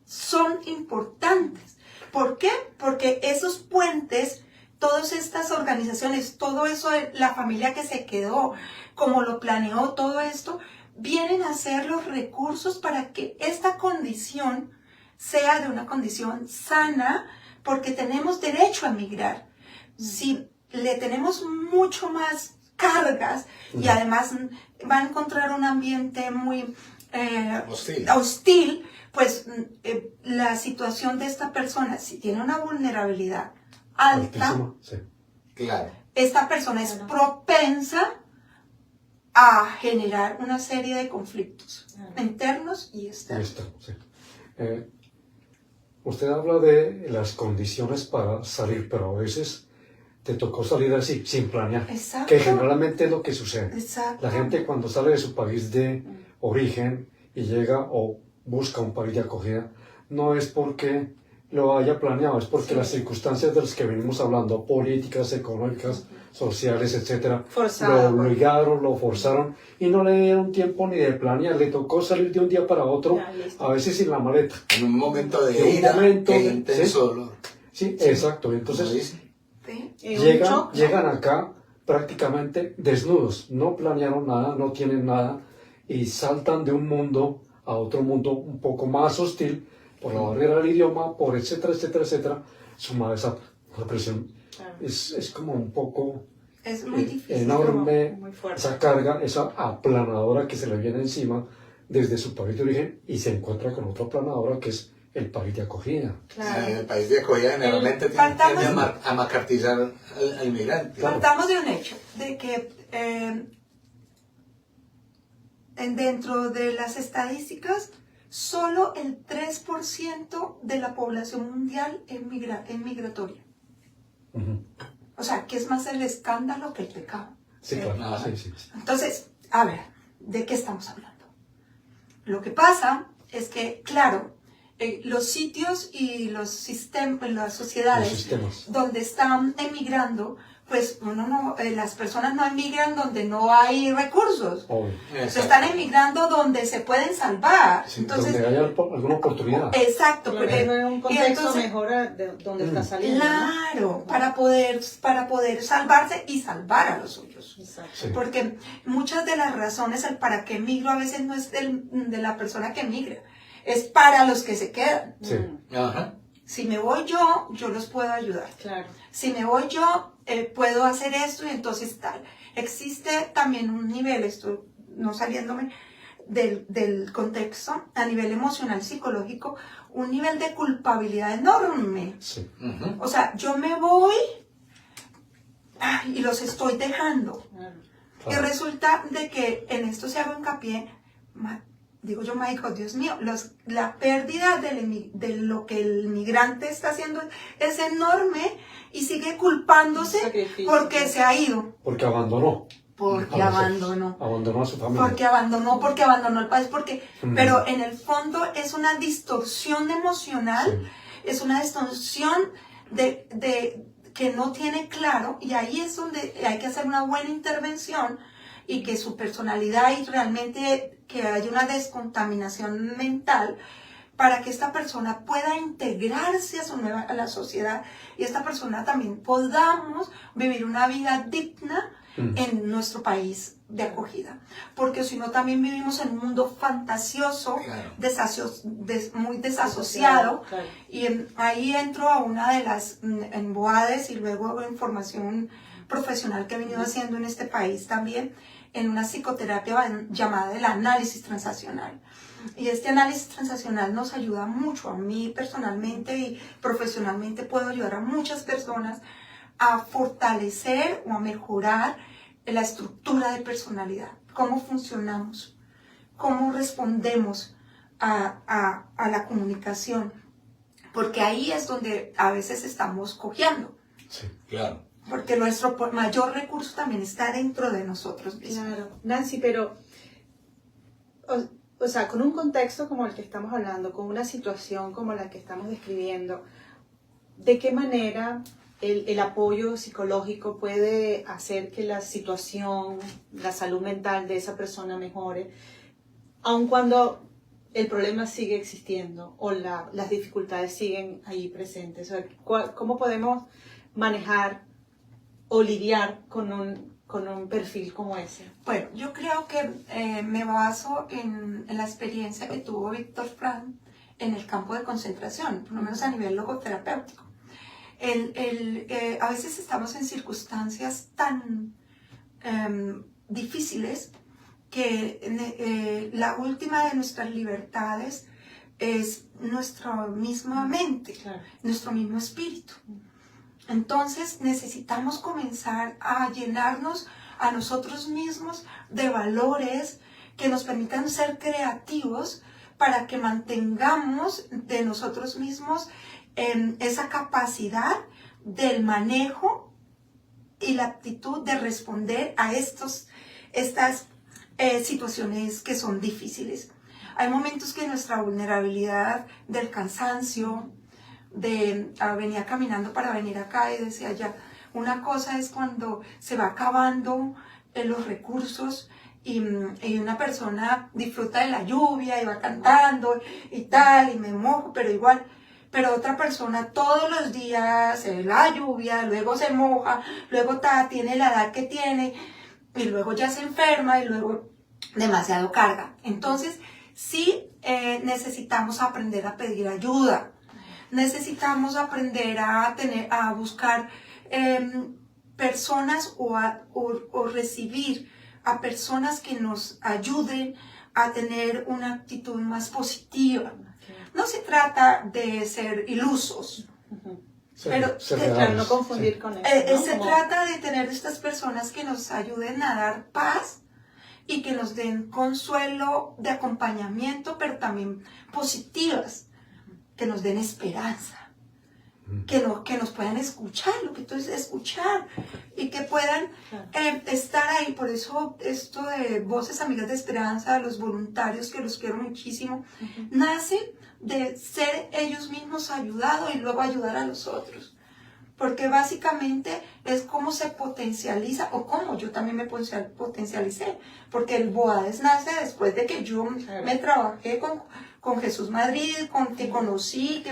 son importantes. ¿Por qué? Porque esos puentes, todas estas organizaciones, todo eso de la familia que se quedó, como lo planeó todo esto, vienen a ser los recursos para que esta condición sea de una condición sana, porque tenemos derecho a migrar. Si le tenemos mucho más cargas y además va a encontrar un ambiente muy hostil, pues la situación de esta persona, si tiene una vulnerabilidad alta, Altísima, sí. Claro. esta persona es propensa a generar una serie de conflictos internos y Ahí externos. está, sí. Usted habla de las condiciones para salir, pero a veces te tocó salir así, sin planear. Exacto. Que generalmente es lo que sucede. Exacto. La gente cuando sale de su país de origen y llega o busca un país de acogida, no es porque lo haya planeado, es porque las circunstancias de las que venimos hablando, políticas, económicas, sociales, etcétera, Forzado, lo obligaron, lo forzaron y no le dieron tiempo ni de planear, le tocó salir de un día para otro, Ya, listo. a veces sin la maleta. En un momento de un ira momento e de- intenso dolor. Sí, exacto. Y Como entonces dice. ¿Sí? Un llegan, shock, ¿no? llegan acá prácticamente desnudos, no planearon nada, no tienen nada y saltan de un mundo a otro mundo un poco más hostil por la barrera del idioma, por etcétera, etcétera, etcétera, sumada esa presión. Claro. Es como un poco Es muy difícil. enorme Muy fuerte. esa carga, esa aplanadora que se le viene encima desde su país de origen y se encuentra con otra aplanadora que es el país de acogida. Claro. En el país de acogida generalmente Partamos- tiende a macartizar al inmigrante. Claro. Partamos de un hecho, de que dentro de las estadísticas, solo el 3% de la población mundial es migratoria. Ujú. O sea, que es más el escándalo que el pecado. Sí, claro. Ajá. Sí, sí, sí. Entonces, a ver, ¿de qué estamos hablando? Lo que pasa es que, claro, los sitios y los sistemas, las Los sociedades sistemas. donde están emigrando, pues las personas no emigran donde no hay recursos. Obvio. Se están emigrando donde se pueden salvar. Sí, Entonces, donde haya alguna oportunidad. exacto. Claro, porque- en un y contexto entonces- mejor de donde está saliendo, ¿no? Claro, para poder salvarse y salvar a los suyos. Exacto. Sí. Porque muchas de las razones el para qué migro a veces no es de la persona que migra, es para los que se quedan. Sí. Ajá. Si me voy yo los puedo ayudar. Claro. Si me voy yo, puedo hacer esto y entonces tal. Existe también un nivel, esto no saliéndome del contexto, a nivel emocional, psicológico, un nivel de culpabilidad enorme. Sí. Ujú. O sea, yo me voy y los estoy dejando. Claro. Y Claro. resulta de que en esto se hago hincapié, digo yo, Michael, Dios mío, la pérdida de lo que el migrante está haciendo es enorme y sigue culpándose Un sacrificio. porque se ha ido, Porque abandonó. porque A los abandonó. otros. Abandonó a su familia. Porque abandonó el país, pero en el fondo es una distorsión emocional, Sí. es una distorsión de que no tiene claro, y ahí es donde hay que hacer una buena intervención y que su personalidad y realmente que haya una descontaminación mental para que esta persona pueda integrarse a la sociedad y esta persona también podamos vivir una vida digna en nuestro país de acogida. Porque si no también vivimos en un mundo fantasioso, Claro. muy desasociado, Claro. y ahí entro a una de las en BOADES y luego en formación profesional que he venido haciendo en este país también, en una psicoterapia llamada el análisis transaccional. Y este análisis transaccional nos ayuda mucho. A mí personalmente y profesionalmente puedo ayudar a muchas personas a fortalecer o a mejorar la estructura de personalidad, cómo funcionamos, cómo respondemos a la comunicación, porque ahí es donde a veces estamos cojeando. Sí. Claro. Porque nuestro mayor recurso también está dentro de nosotros mismos. Claro, Nancy, pero, o sea, con un contexto como el que estamos hablando, con una situación como la que estamos describiendo, ¿de qué manera el apoyo psicológico puede hacer que la situación, la salud mental de esa persona mejore, aun cuando el problema sigue existiendo o las dificultades siguen ahí presentes? O sea, ¿cómo podemos manejar o lidiar con un perfil como ese? Bueno, yo creo que me baso en la experiencia que tuvo Víctor Frank en el campo de concentración, por lo menos a nivel logoterapéutico. A veces estamos en circunstancias tan difíciles que la última de nuestras libertades es nuestra misma mente, Claro. nuestro mismo espíritu. Entonces necesitamos comenzar a llenarnos a nosotros mismos de valores que nos permitan ser creativos para que mantengamos de nosotros mismos esa capacidad del manejo y la aptitud de responder a estas situaciones que son difíciles. Hay momentos que nuestra vulnerabilidad del cansancio, venía caminando para venir acá y decía ya, una cosa es cuando se va acabando los recursos y una persona disfruta de la lluvia y va cantando y tal, y me mojo, pero igual. Pero otra persona todos los días la lluvia, luego se moja, luego tiene la edad que tiene y luego ya se enferma y luego demasiado carga. Entonces sí necesitamos aprender a pedir ayuda. Necesitamos aprender a buscar personas o recibir a personas que nos ayuden a tener una actitud más positiva. No se trata de ser ilusos, pero Claro, no confundir sí. con eso, ¿no? se trata de tener estas personas que nos ayuden a dar paz y que nos den consuelo de acompañamiento, pero también positivas, que nos den esperanza, que nos puedan escuchar, lo que tú dices, escuchar, y que puedan estar ahí. Por eso esto de Voces Amigas de Esperanza, los voluntarios, que los quiero muchísimo, nacen de ser ellos mismos ayudados y luego ayudar a los otros. Porque básicamente es cómo se potencializa, o cómo yo también me potencialicé, porque el BOADES nace después de que yo me trabajé con Jesús Madrid, que conocí,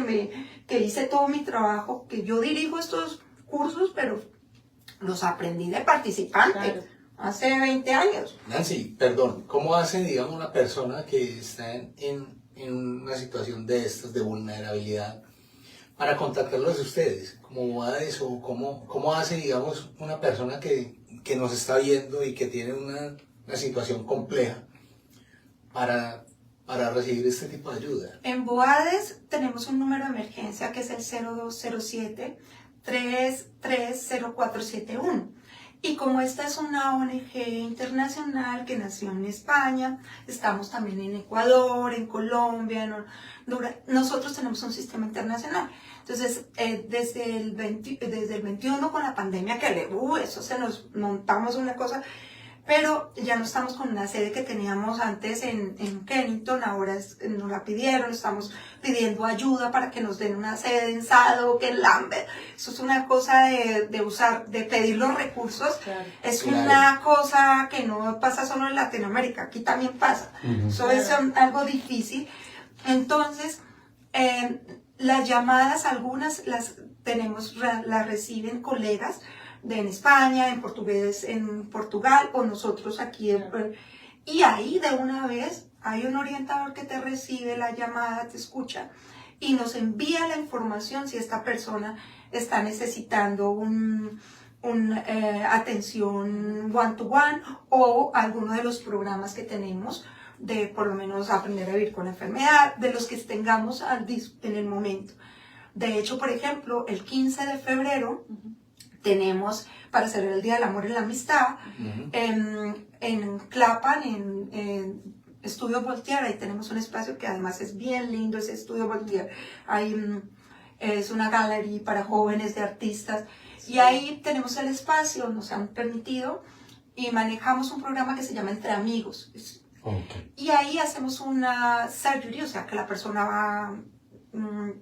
que hice todo mi trabajo, que yo dirijo estos cursos, pero los aprendí de participante, hace 20 años. Nancy, perdón, ¿cómo hace, digamos, una persona que está en una situación de estas, de vulnerabilidad, para contactarlos a ustedes, como BOADES, o cómo hace, digamos, una persona que nos está viendo y que tiene una situación compleja para recibir este tipo de ayuda? En BOADES tenemos un número de emergencia que es el 0207-330471. Y como esta es una ONG internacional que nació en España, estamos también en Ecuador, en Colombia, en Honduras, nosotros tenemos un sistema internacional. Entonces, desde el 21 con la pandemia, eso se nos montamos una cosa, pero ya no estamos con una sede que teníamos antes en Kennington, ahora nos la pidieron, estamos pidiendo ayuda para que nos den una sede en Sadok, en Lambeth. Eso es una cosa de pedir los recursos, es una cosa que no pasa solo en Latinoamérica, aquí también pasa. Eso es algo difícil. Entonces, las llamadas, algunas las reciben colegas en España, en portugués, en Portugal, o nosotros aquí. Y ahí de una vez hay un orientador que te recibe la llamada, te escucha y nos envía la información si esta persona está necesitando atención one-to-one o alguno de los programas que tenemos, de por lo menos aprender a vivir con la enfermedad, de los que tengamos en el momento. De hecho, por ejemplo, el 15 de febrero tenemos para celebrar el Día del Amor y la Amistad en Clapan, en Estudio Voltaire. Ahí tenemos un espacio que además es bien lindo, ese Estudio Voltaire. Ahí es una galería para jóvenes de artistas. Y ahí tenemos el espacio, nos han permitido, y manejamos un programa que se llama Entre Amigos. Okay. Y ahí hacemos una surgery, o sea, que la persona va,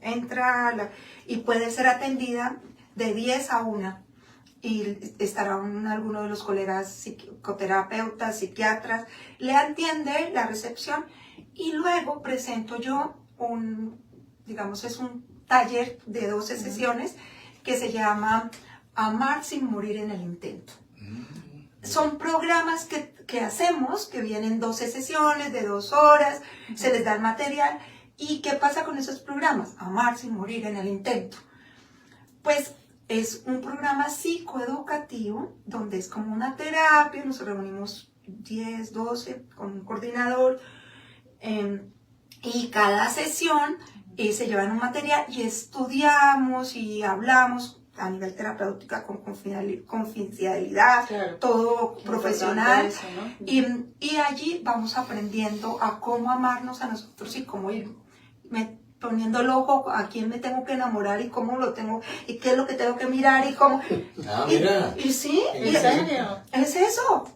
entra y puede ser atendida de 10 a 1. Y estarán algunos de los colegas psicoterapeutas, psiquiatras, le atiende la recepción y luego presento yo digamos, es un taller de 12 sesiones que se llama Amar sin morir en el intento. Son programas que hacemos, que vienen 12 sesiones de 2 horas, se les da el material. ¿Y qué pasa con esos programas? Amar sin morir en el intento. Pues es un programa psicoeducativo donde es como una terapia, nos reunimos 10, 12 con un coordinador y cada sesión se llevan un material y estudiamos y hablamos a nivel terapéutico con confidencialidad, claro, todo profesional, eso, ¿no? Y allí vamos aprendiendo a cómo amarnos a nosotros y cómo ir poniendo el ojo a quién me tengo que enamorar y cómo lo tengo y qué es lo que tengo que mirar y cómo. Mira. Y sí, ¿en serio? Es eso.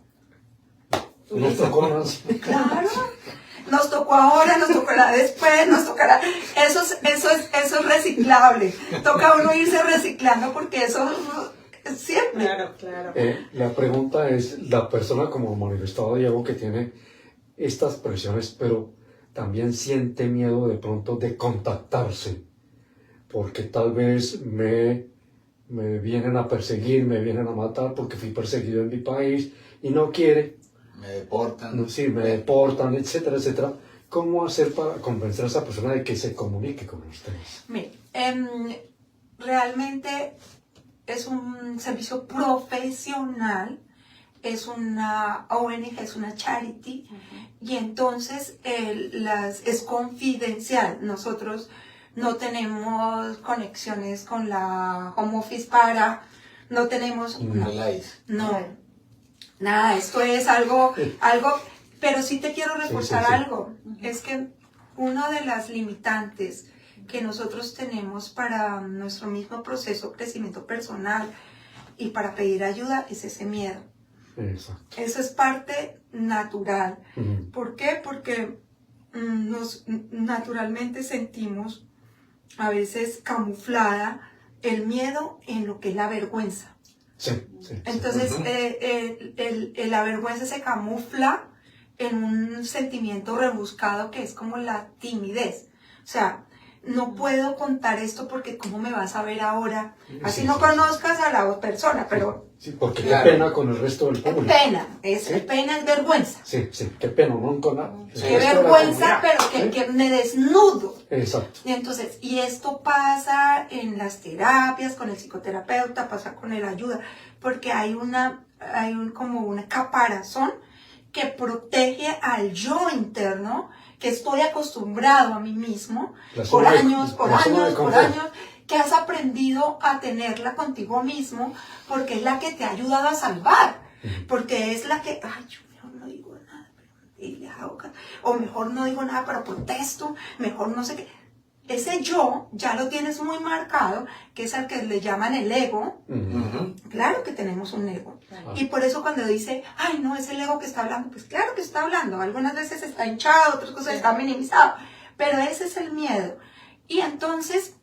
Nos tocó más. Claro. Nos tocó ahora, nos tocará después, nos tocará. Eso es reciclable. Toca uno irse reciclando porque eso siempre. Claro, claro. La pregunta es, la persona como manifestado Diego que tiene estas presiones, pero también siente miedo de pronto de contactarse, porque tal vez me vienen a perseguir, me vienen a matar porque fui perseguido en mi país y no quiere. Me deportan. Sí, me deportan, etcétera, etcétera. ¿Cómo hacer para convencer a esa persona de que se comunique con ustedes? Mire, realmente es un servicio profesional, es una ONG, es una charity, y entonces es confidencial. Nosotros no tenemos conexiones con la Home Office no tenemos... No. Nada, esto es algo, pero sí te quiero reforzar algo. Es que una de las limitantes que nosotros tenemos para nuestro mismo proceso de crecimiento personal y para pedir ayuda es ese miedo. Exacto. Eso es parte natural. ¿Por qué? Porque nos naturalmente sentimos a veces camuflada el miedo en lo que es la vergüenza. Sí. Entonces, la vergüenza se camufla en un sentimiento rebuscado que es como la timidez. O sea, no puedo contar esto porque ¿cómo me vas a ver ahora? Así no conozcas a la persona, pero... Sí, porque qué pena con el resto del público. Pena es vergüenza. Sí, qué pena, no con la... Qué vergüenza, pero que me desnudo. Exacto. Y entonces, y esto pasa en las terapias, con el psicoterapeuta, pasa con el ayuda, porque hay como una caparazón que protege al yo interno, que estoy acostumbrado a mí mismo, por años, que has aprendido a tenerla contigo mismo, porque es la que te ha ayudado a salvar, porque es la que, ay, yo mejor no digo nada, o mejor no digo nada, pero protesto, mejor no sé qué. Ese yo ya lo tienes muy marcado, que es al que le llaman el ego. Claro que tenemos un ego. Y por eso cuando dice, ay, no, es el ego que está hablando, pues claro que está hablando. Algunas veces está hinchado, otras cosas está minimizado. Pero ese es el miedo. Y entonces,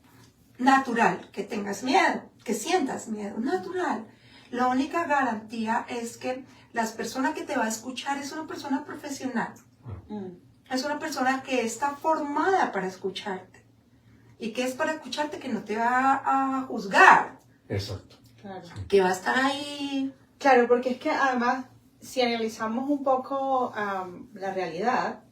natural, que tengas miedo, que sientas miedo, natural. La única garantía es que la persona que te va a escuchar es una persona profesional. Es una persona que está formada para escucharte. Y que es para escucharte, que no te va a juzgar. Exacto. Claro. Que va a estar ahí. Claro, porque es que además, si analizamos un poco la realidad,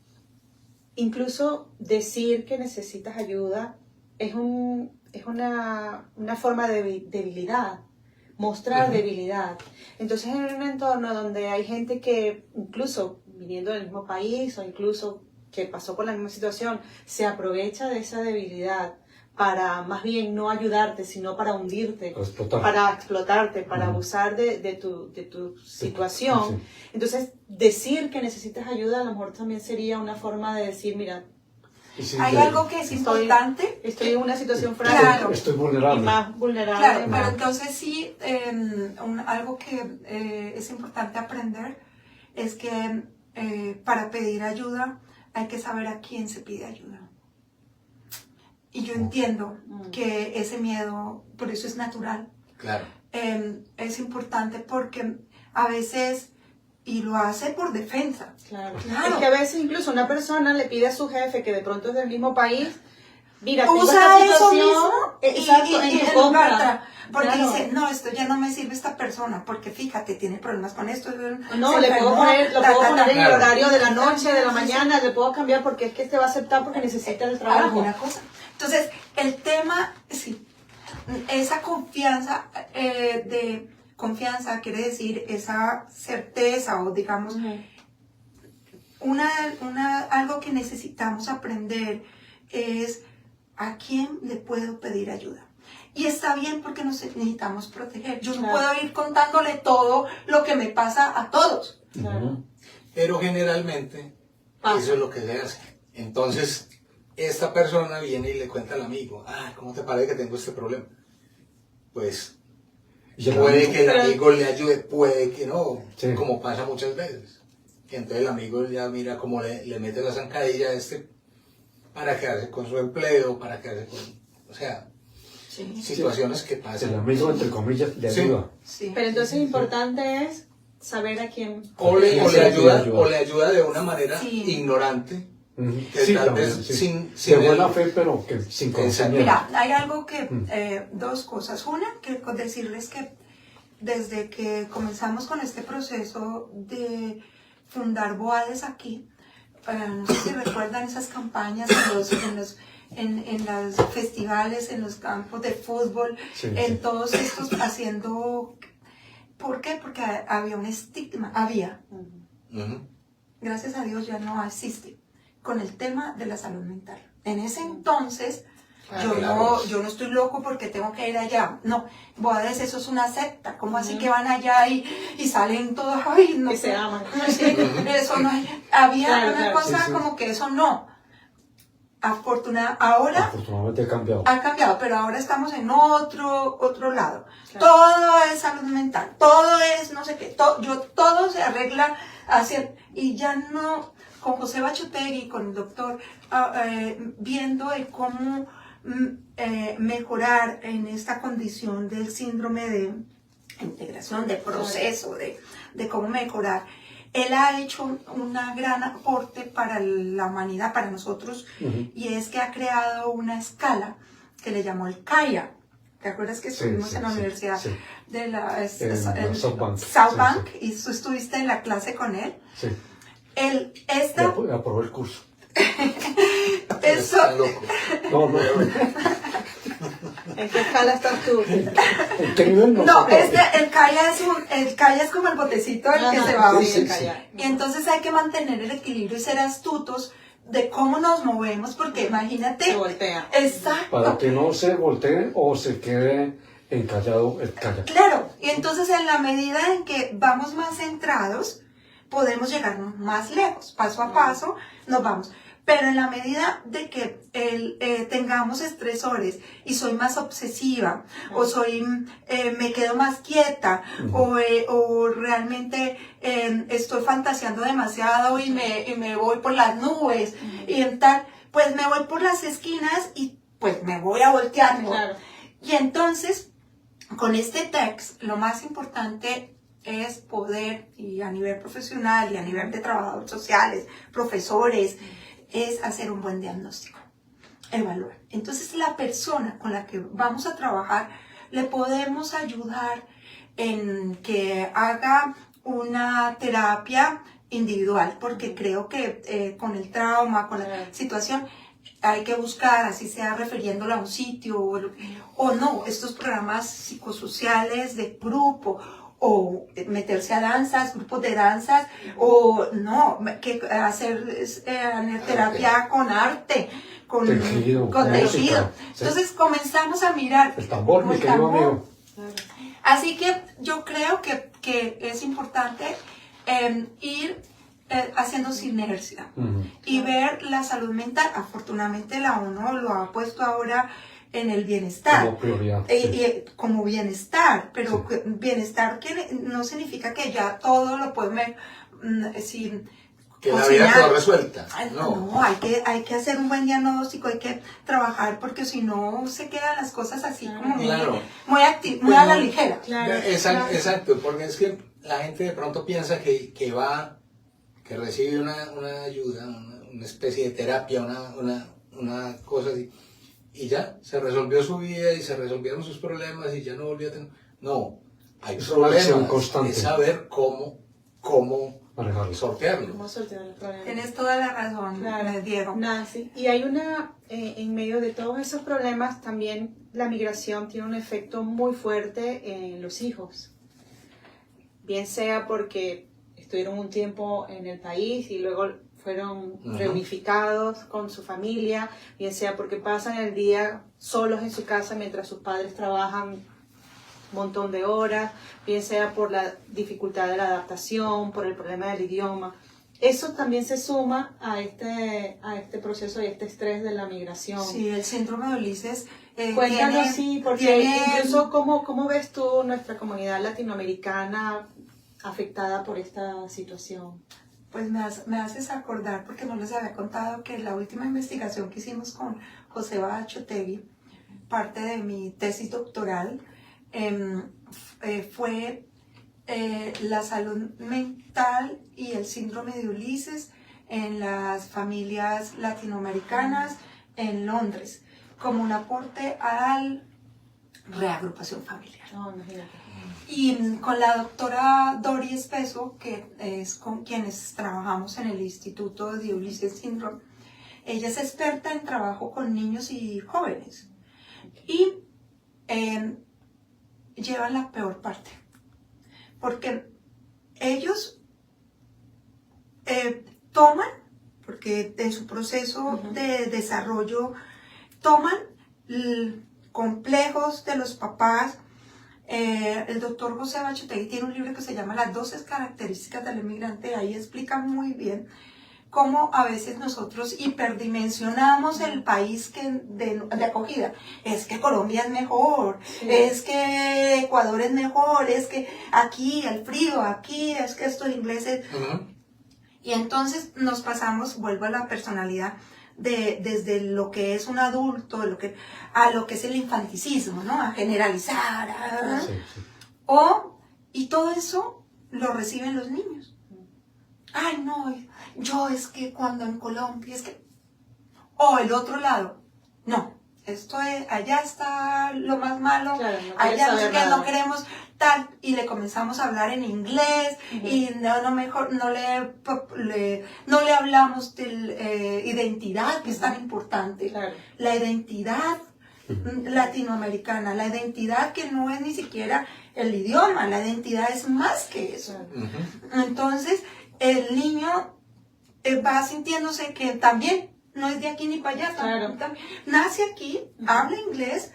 incluso decir que necesitas ayuda es una forma de debilidad, mostrar debilidad. Entonces, en un entorno donde hay gente que incluso viniendo del mismo país o incluso que pasó por la misma situación, se aprovecha de esa debilidad para más bien no ayudarte, sino para hundirte, para explotarte, para abusar de tu situación. Sí. Entonces, decir que necesitas ayuda a lo mejor también sería una forma de decir, mira, hay algo que es importante. Estoy en una situación frágil. Claro. Estoy vulnerable. Y más vulnerable. Claro, pero entonces sí, algo que es importante aprender es que para pedir ayuda hay que saber a quién se pide ayuda. Y yo entiendo que ese miedo, por eso es natural. Claro. Es importante porque a veces, y lo hace por defensa. Claro. Claro. Es que a veces incluso una persona le pide a su jefe, que de pronto es del mismo país, mira, usa tengo esta eso situación, mismo exacto, y en en tu lugar contra. porque Claro. dice, no, esto ya no me sirve esta persona, porque fíjate, tiene problemas con esto. No, se le puedo enfermó, poner, lo puedo poner en el Claro. horario de la noche, de la mañana, le puedo cambiar porque es que este va a aceptar porque necesita el trabajo. alguna cosa. Entonces, el tema, sí, esa confianza, de confianza quiere decir esa certeza o digamos, algo que necesitamos aprender es a quién le puedo pedir ayuda. Y está bien porque nos necesitamos proteger. Yo no puedo ir contándole todo lo que me pasa a todos. Claro. Pero generalmente eso es lo que se hace. Entonces, esta persona viene y le cuenta al amigo, ¿cómo te parece que tengo este problema? Pues Y el puede amigo- que el amigo le ayude, puede que no, Sí. como pasa muchas veces. Que entonces el amigo ya mira cómo le mete la zancadilla a para quedarse con su empleo, para quedarse con... O sea, situaciones que El pasan. amigo, entre comillas, le Sí. ayuda. Sí. Pero entonces importante es saber a quién. O le Sí, ayuda, sí. o le ayuda de una manera Sí. ignorante, Ujú. que Sí, tal también, vez sí. sin de buena el- fe, pero que sin conocimiento. Mira, hay algo que, dos cosas. Una, que decirles que desde que comenzamos con este proceso de fundar Boades aquí, no sé si recuerdan esas campañas en los festivales, en los campos de fútbol, Sí, en sí. todos estos haciendo... ¿Por qué? Porque había un estigma, Ujú. gracias a Dios ya no existe, con el tema de la salud mental. En ese entonces, Claro. yo no estoy loco porque tengo que ir allá. No, Boades, eso es una secta. ¿Cómo así que van allá y salen todos? Ay, no Que sé. se aman. Sí, eso no hay. Había Claro, una claro, cosa sí, sí. como que eso no. Ahora Afortunadamente ha cambiado. ha cambiado, pero ahora estamos en otro lado. Claro. Todo es salud mental, todo es no sé qué, todo se arregla y ya no, con José Bachotegui, con el doctor, viendo el cómo mejorar en esta condición del síndrome de integración, de proceso, de cómo mejorar. Él ha hecho un gran aporte para la humanidad, para nosotros, y es que ha creado una escala que le llamó el CAIA. ¿Te acuerdas que estuvimos sí, en la sí, universidad sí. de la South Bank. South Sí, Bank, sí. y tú estuviste en la clase con él? Sí. Esta, Aprobó el curso. eso, Está loco. No. ¿En qué escala estás tú? ¿En qué nivel no? no, el CAIA es como el botecito del que Ajá, se va. sí, Sí, el sí. callar. Y entonces hay que mantener el equilibrio y ser astutos de cómo nos movemos, porque imagínate, Se voltea. exacto, Para que no se voltee o se quede encallado el calla. claro, y entonces en la medida en que vamos más centrados, podemos llegar más lejos, paso a paso, nos vamos. Pero en la medida de que tengamos estresores y soy más obsesiva, o me quedo más quieta, o realmente estoy fantaseando demasiado y me voy por las nubes, y en tal, pues me voy por las esquinas y pues me voy a voltear. ¿no? Claro. Y entonces, con este text, lo más importante es poder, y a nivel profesional y a nivel de trabajadores sociales, profesores, es hacer un buen diagnóstico, evaluar. Entonces la persona con la que vamos a trabajar le podemos ayudar en que haga una terapia individual, porque creo que con el trauma, con la situación, hay que buscar, así sea refiriéndolo a un sitio o no, estos programas psicosociales de grupo, o meterse a danzas, grupos de danzas, o no, que hacer terapia con arte, con tejido. Sí. Entonces comenzamos a mirar El tambor, mi querido amigo. Así que yo creo que es importante ir haciendo sinergia y ver la salud mental. Afortunadamente la ONU lo ha puesto ahora en el bienestar. Como prioridad. Como bienestar, pero Sí. bienestar que no significa que ya todo lo pueden ver sin Que la cocinar. vida quedó resuelta. No, hay que hacer un buen diagnóstico, hay que trabajar, porque si no se quedan las cosas así como Claro. muy a la ligera. Claro, Exacto, claro. exacto, porque es que la gente de pronto piensa que recibe una ayuda, una especie de terapia, una cosa así, y ya, se resolvió su vida y se resolvieron sus problemas y ya no volvió a tener... No, hay Es una acción problemas, constante. es saber cómo Manejarlo. sortearlo. ¿Cómo sortear el problema? Tienes toda la razón, Claro. Diego. Nancy, y hay en medio de todos esos problemas, también la migración tiene un efecto muy fuerte en los hijos. Bien sea porque estuvieron un tiempo en el país y luego fueron reunificados con su familia, bien sea porque pasan el día solos en su casa mientras sus padres trabajan un montón de horas, bien sea por la dificultad de la adaptación, por el problema del idioma. Eso también se suma a este proceso y este estrés de la migración. Sí, el síndrome de Ulises. Cuéntanos, sí, porque incluso ¿cómo ves tú nuestra comunidad latinoamericana afectada por esta situación? Pues me haces acordar, porque no les había contado, que la última investigación que hicimos con José Bachotegui, parte de mi tesis doctoral, fue la salud mental y el síndrome de Ulises en las familias latinoamericanas en Londres, como un aporte a la reagrupación familiar. No, imagínate. Y con la doctora Dori Espeso, que es con quienes trabajamos en el Instituto de Ulises Syndrome, ella es experta en trabajo con niños y jóvenes. Y llevan la peor parte, porque ellos toman, porque en su proceso de desarrollo toman complejos de los papás. El doctor José Bachotegui tiene un libro que se llama Las 12 características del inmigrante. Ahí explica muy bien cómo a veces nosotros hiperdimensionamos el país de acogida. Es que Colombia es mejor, es que Ecuador es mejor, es que aquí el frío, aquí es que estos ingleses... Y entonces nos pasamos, vuelvo a la personalidad, desde lo que es un adulto, a lo que es el infanticismo, ¿no? A generalizar. Y todo eso lo reciben los niños. Ay, no, yo es que cuando en Colombia, es que... O el otro lado, no, allá está lo más malo, claro, no allá no queremos tal, y le comenzamos a hablar en inglés, y no le hablamos de identidad, que es tan importante, claro. La identidad latinoamericana, la identidad que no es ni siquiera el idioma, la identidad es más que eso. Entonces, el niño va sintiéndose que también no es de aquí ni para allá, claro. Nace aquí, habla inglés,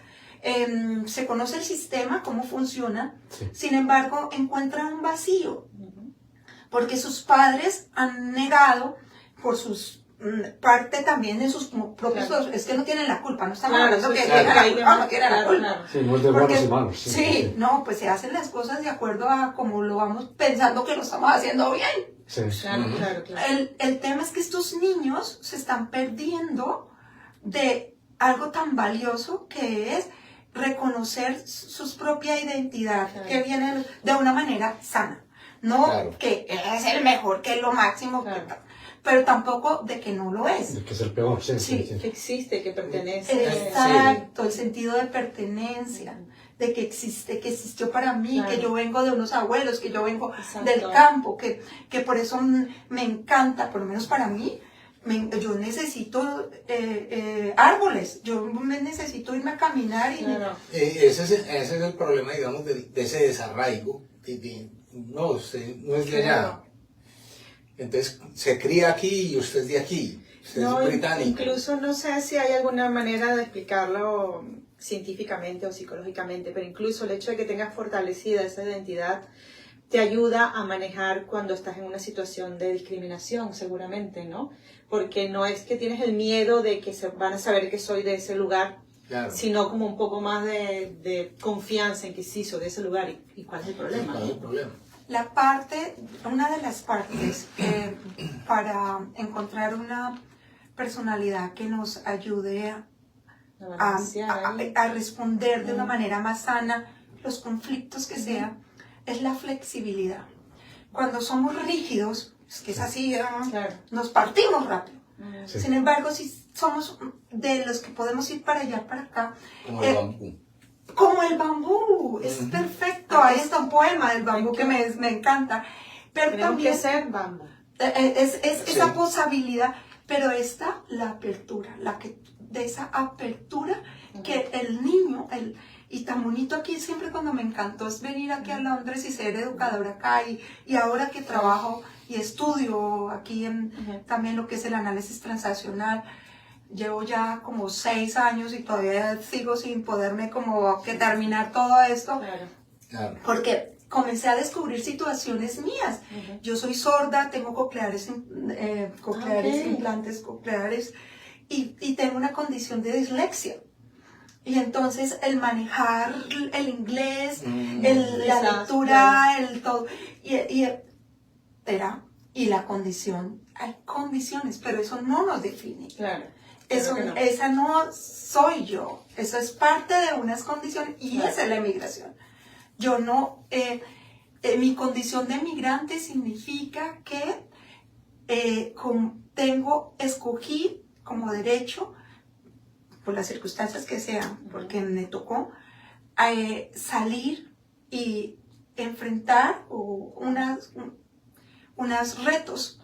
se conoce el sistema, cómo funciona, sin embargo encuentra un vacío, porque sus padres han negado por sus parte también de sus propios, es que no tienen la culpa, no estamos hablando que tienen la culpa, no tienen la culpa. Sí, no es de buenos y malos. Sí, no, pues se hacen las cosas de acuerdo a como lo vamos pensando que lo estamos haciendo bien. Sí. Claro. El tema es que estos niños se están perdiendo de algo tan valioso que es reconocer su propia identidad, que viene de una manera sana, no que es el mejor, que es lo máximo, pero tampoco de que no lo es. De que es el peor, que existe, que pertenece. Exacto, el sentido de pertenencia, de que existe, que existió para mí, que yo vengo de unos abuelos, que yo vengo del campo, que por eso me encanta, por lo menos para mí, yo necesito árboles, yo necesito irme a caminar y Claro. Ese es el problema, digamos, de ese desarraigo. No, usted no es de allá. Claro. Entonces se cría aquí y usted es de aquí. Usted No, es británico. incluso no sé si hay alguna manera de explicarlo científicamente o psicológicamente, pero incluso el hecho de que tengas fortalecida esa identidad te ayuda a manejar cuando estás en una situación de discriminación, seguramente, ¿no? Porque no es que tienes el miedo de que se van a saber que soy de ese lugar, Claro. sino como un poco más de confianza en que sí soy de ese lugar y cuál es el problema. ¿Cuál es el problema? una de las partes para encontrar una personalidad que nos ayude a responder de una manera más sana los conflictos que sea, es la flexibilidad. Cuando somos rígidos, es que es así, Claro. nos partimos rápido. Sí. Sin embargo, si somos de los que podemos ir para allá, para acá, Como el bambú. como el bambú, es perfecto. Ahí está un poema del bambú que me encanta. Pero Tenemos también que ser bambú. es Sí. esa posibilidad, pero está la apertura, de esa apertura que el niño, y tan bonito aquí, siempre cuando me encantó es venir aquí a Londres y ser educadora acá, y ahora que trabajo y estudio aquí también lo que es el análisis transaccional, llevo ya como 6 años y todavía sigo sin poderme como que terminar todo esto, Claro. Claro. porque comencé a descubrir situaciones mías. Yo soy sorda, tengo cocleares, implantes cocleares, y tengo una condición de dislexia. Y entonces el manejar el inglés, la lectura, el todo, y la condición, hay condiciones, pero eso no nos define. Claro. Eso, Creo que no. esa no soy yo, eso es parte de unas condiciones, y Claro. esa es la emigración. Yo no, mi condición de migrante significa que escogí como derecho, por las circunstancias que sean, porque me tocó salir y enfrentar unos retos.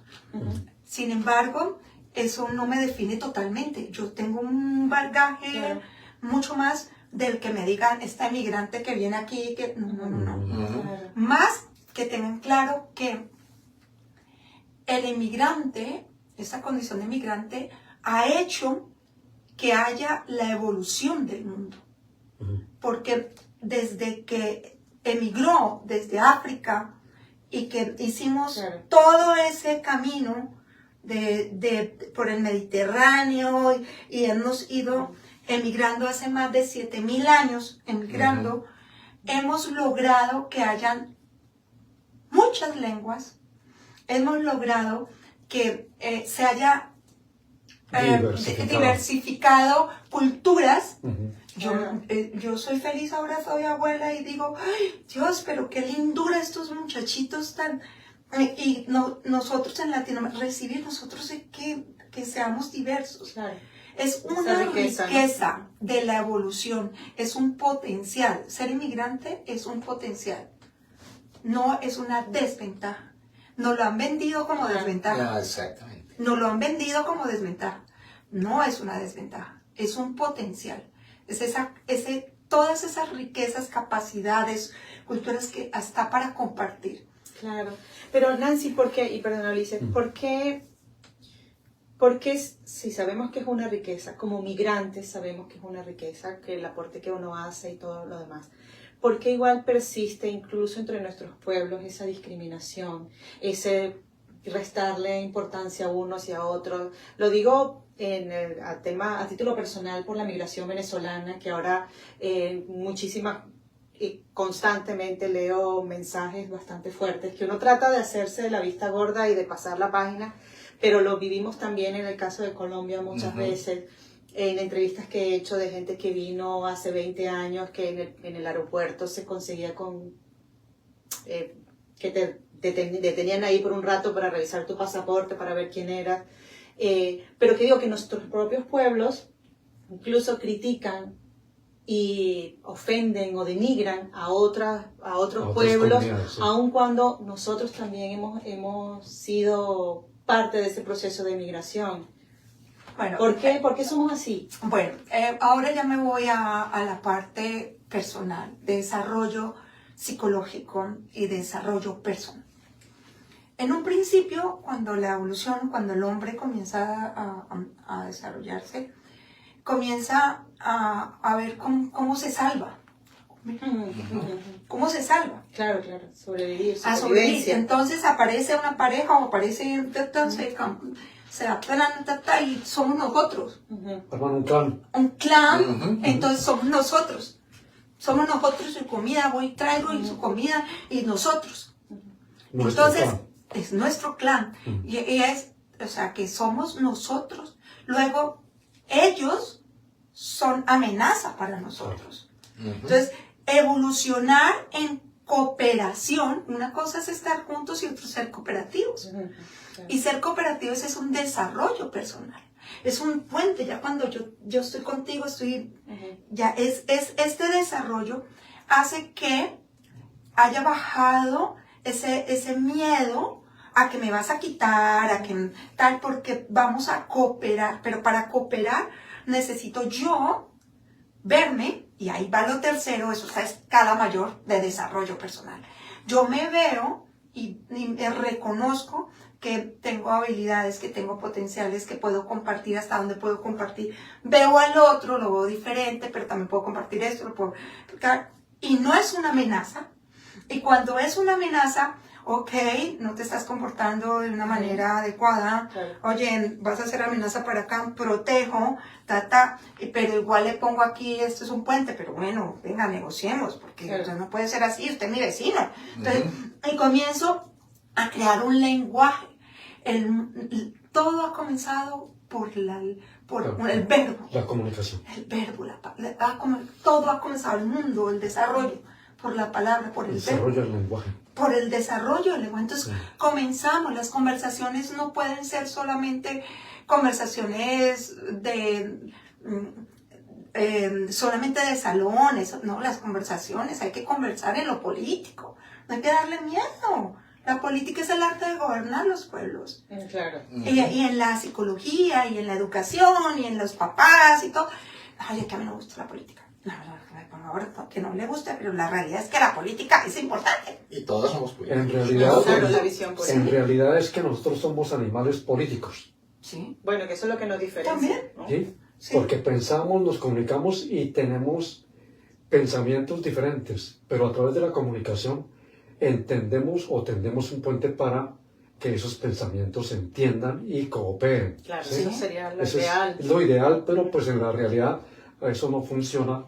Sin embargo, eso no me define totalmente. Yo tengo un bagaje mucho más del que me digan, esta emigrante que viene aquí, que no. Claro. Más que tengan claro que el inmigrante, esa condición de inmigrante, ha hecho que haya la evolución del mundo. Porque desde que emigró desde África y que hicimos todo ese camino por el Mediterráneo y hemos ido emigrando hace más de 7.000 años, hemos logrado que hayan muchas lenguas, hemos logrado que se haya diversificado culturas. Yo soy feliz, ahora soy abuela y digo, ay, Dios, pero qué lindura estos muchachitos tan... Y nosotros en Latinoamérica, recibir nosotros que seamos diversos. Claro. Es una riqueza, riqueza, ¿no? De la evolución, es un potencial. Ser inmigrante es un potencial, no es una desventaja. Nos lo han vendido como desventaja. Exactamente. Nos lo han vendido como desventaja. No es una desventaja, es un potencial. Es todas esas riquezas, capacidades, culturas que hasta para compartir. Claro. Pero Nancy, ¿por qué? Y perdón, Alicia, ¿por qué si sabemos que es una riqueza, como migrantes sabemos que es una riqueza, que el aporte que uno hace y todo lo demás, ¿por qué igual persiste incluso entre nuestros pueblos esa discriminación, ese restarle importancia a unos y a otros? Lo digo a título personal por la migración venezolana, que ahora constantemente leo mensajes bastante fuertes, que uno trata de hacerse de la vista gorda y de pasar la página, pero lo vivimos también en el caso de Colombia muchas veces, en entrevistas que he hecho de gente que vino hace 20 años, que en el aeropuerto se conseguía con... que te detenían ahí por un rato para revisar tu pasaporte, para ver quién eras, pero que digo que nuestros propios pueblos incluso critican y ofenden o denigran a otros pueblos, comunidades, sí. aun cuando nosotros también hemos sido parte de este proceso de migración. Bueno, ¿Por qué somos así? Bueno, ahora ya me voy a la parte personal, de desarrollo psicológico y desarrollo personal. En un principio, cuando la evolución, cuando el hombre comienza a desarrollarse, comienza a ver cómo se salva. ¿Cómo se salva? Claro, sobrevivir, A sobrevivir. Entonces aparece una pareja o aparece se adaptan y somos nosotros. Arman un clan. Un clan, entonces somos nosotros. Somos nosotros su comida, traigo y su comida y nosotros. Entonces, Clan. es nuestro clan. Y es, o sea, que somos nosotros. Luego, ellos son amenaza para nosotros. Entonces, evolucionar en cooperación, una cosa es estar juntos y otra ser cooperativos. Y ser cooperativos es un desarrollo personal. Es un puente, ya cuando yo estoy contigo, ya es este desarrollo hace que haya bajado ese miedo a que me vas a quitar, a que tal, porque vamos a cooperar. Pero para cooperar necesito yo verme, y ahí va lo tercero, eso es escala mayor de desarrollo personal. Yo me veo y me reconozco que tengo habilidades, que tengo potenciales, que puedo compartir hasta donde puedo compartir. Veo al otro, lo veo diferente, pero también puedo compartir esto, y no es una amenaza. Y cuando es una amenaza, ok, no te estás comportando de una manera adecuada, oye, vas a hacer amenaza para acá, protejo, pero igual le pongo aquí, esto es un puente, pero bueno, venga, negociemos, porque no puede ser así, usted es mi vecino. Entonces, y comienzo a crear un lenguaje. Todo ha comenzado por el verbo. La comunicación. El verbo, todo ha comenzado, el mundo, el desarrollo, por la palabra, por el verbo. Desarrollo del lenguaje. Por el desarrollo del lenguaje. Entonces, comenzamos. Las conversaciones no pueden ser solamente conversaciones solamente de salones. No, las conversaciones, hay que conversar en lo político. No hay que darle miedo. La política es el arte de gobernar los pueblos. Claro. Y en la psicología, y en la educación, y en los papás, y todo. Ay, es que a mí no me gusta la política. Ahora que no le guste, pero la realidad es que la política es importante. Y todos somos políticos. En realidad, Claro, la visión política. en realidad es que nosotros somos animales políticos. Sí. Bueno, que eso es lo que nos diferencia. También. ¿no? ¿Sí? Sí. Porque pensamos, nos comunicamos y tenemos pensamientos diferentes, pero a través de la comunicación entendemos o tendemos un puente para que esos pensamientos se entiendan y cooperen. Claro, ¿sí? eso sería lo Eso ideal. es lo ideal, pero pues en la realidad eso no funciona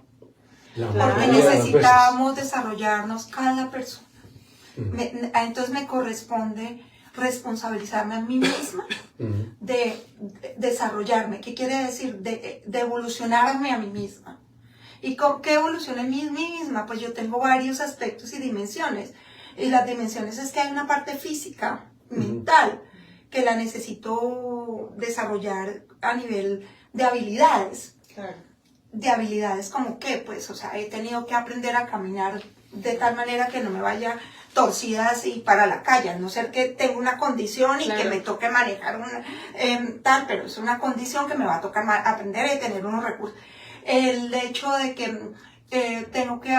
la Claro. Porque mayoría de las veces. necesitamos desarrollarnos cada persona. Ujú. Entonces me corresponde responsabilizarme a mí misma de desarrollarme. ¿Qué quiere decir? De evolucionarme a mí misma. ¿Y con qué evoluciona en mí misma? Pues yo tengo varios aspectos y dimensiones. Y las dimensiones es que hay una parte física, mental, que la necesito desarrollar a nivel de habilidades. Claro. De habilidades como que, pues, o sea, he tenido que aprender a caminar de tal manera que no me vaya torcida así para la calle, a no ser que tenga una condición y Claro. que me toque manejar pero es una condición que me va a tocar aprender y tener unos recursos. El hecho de que tengo que,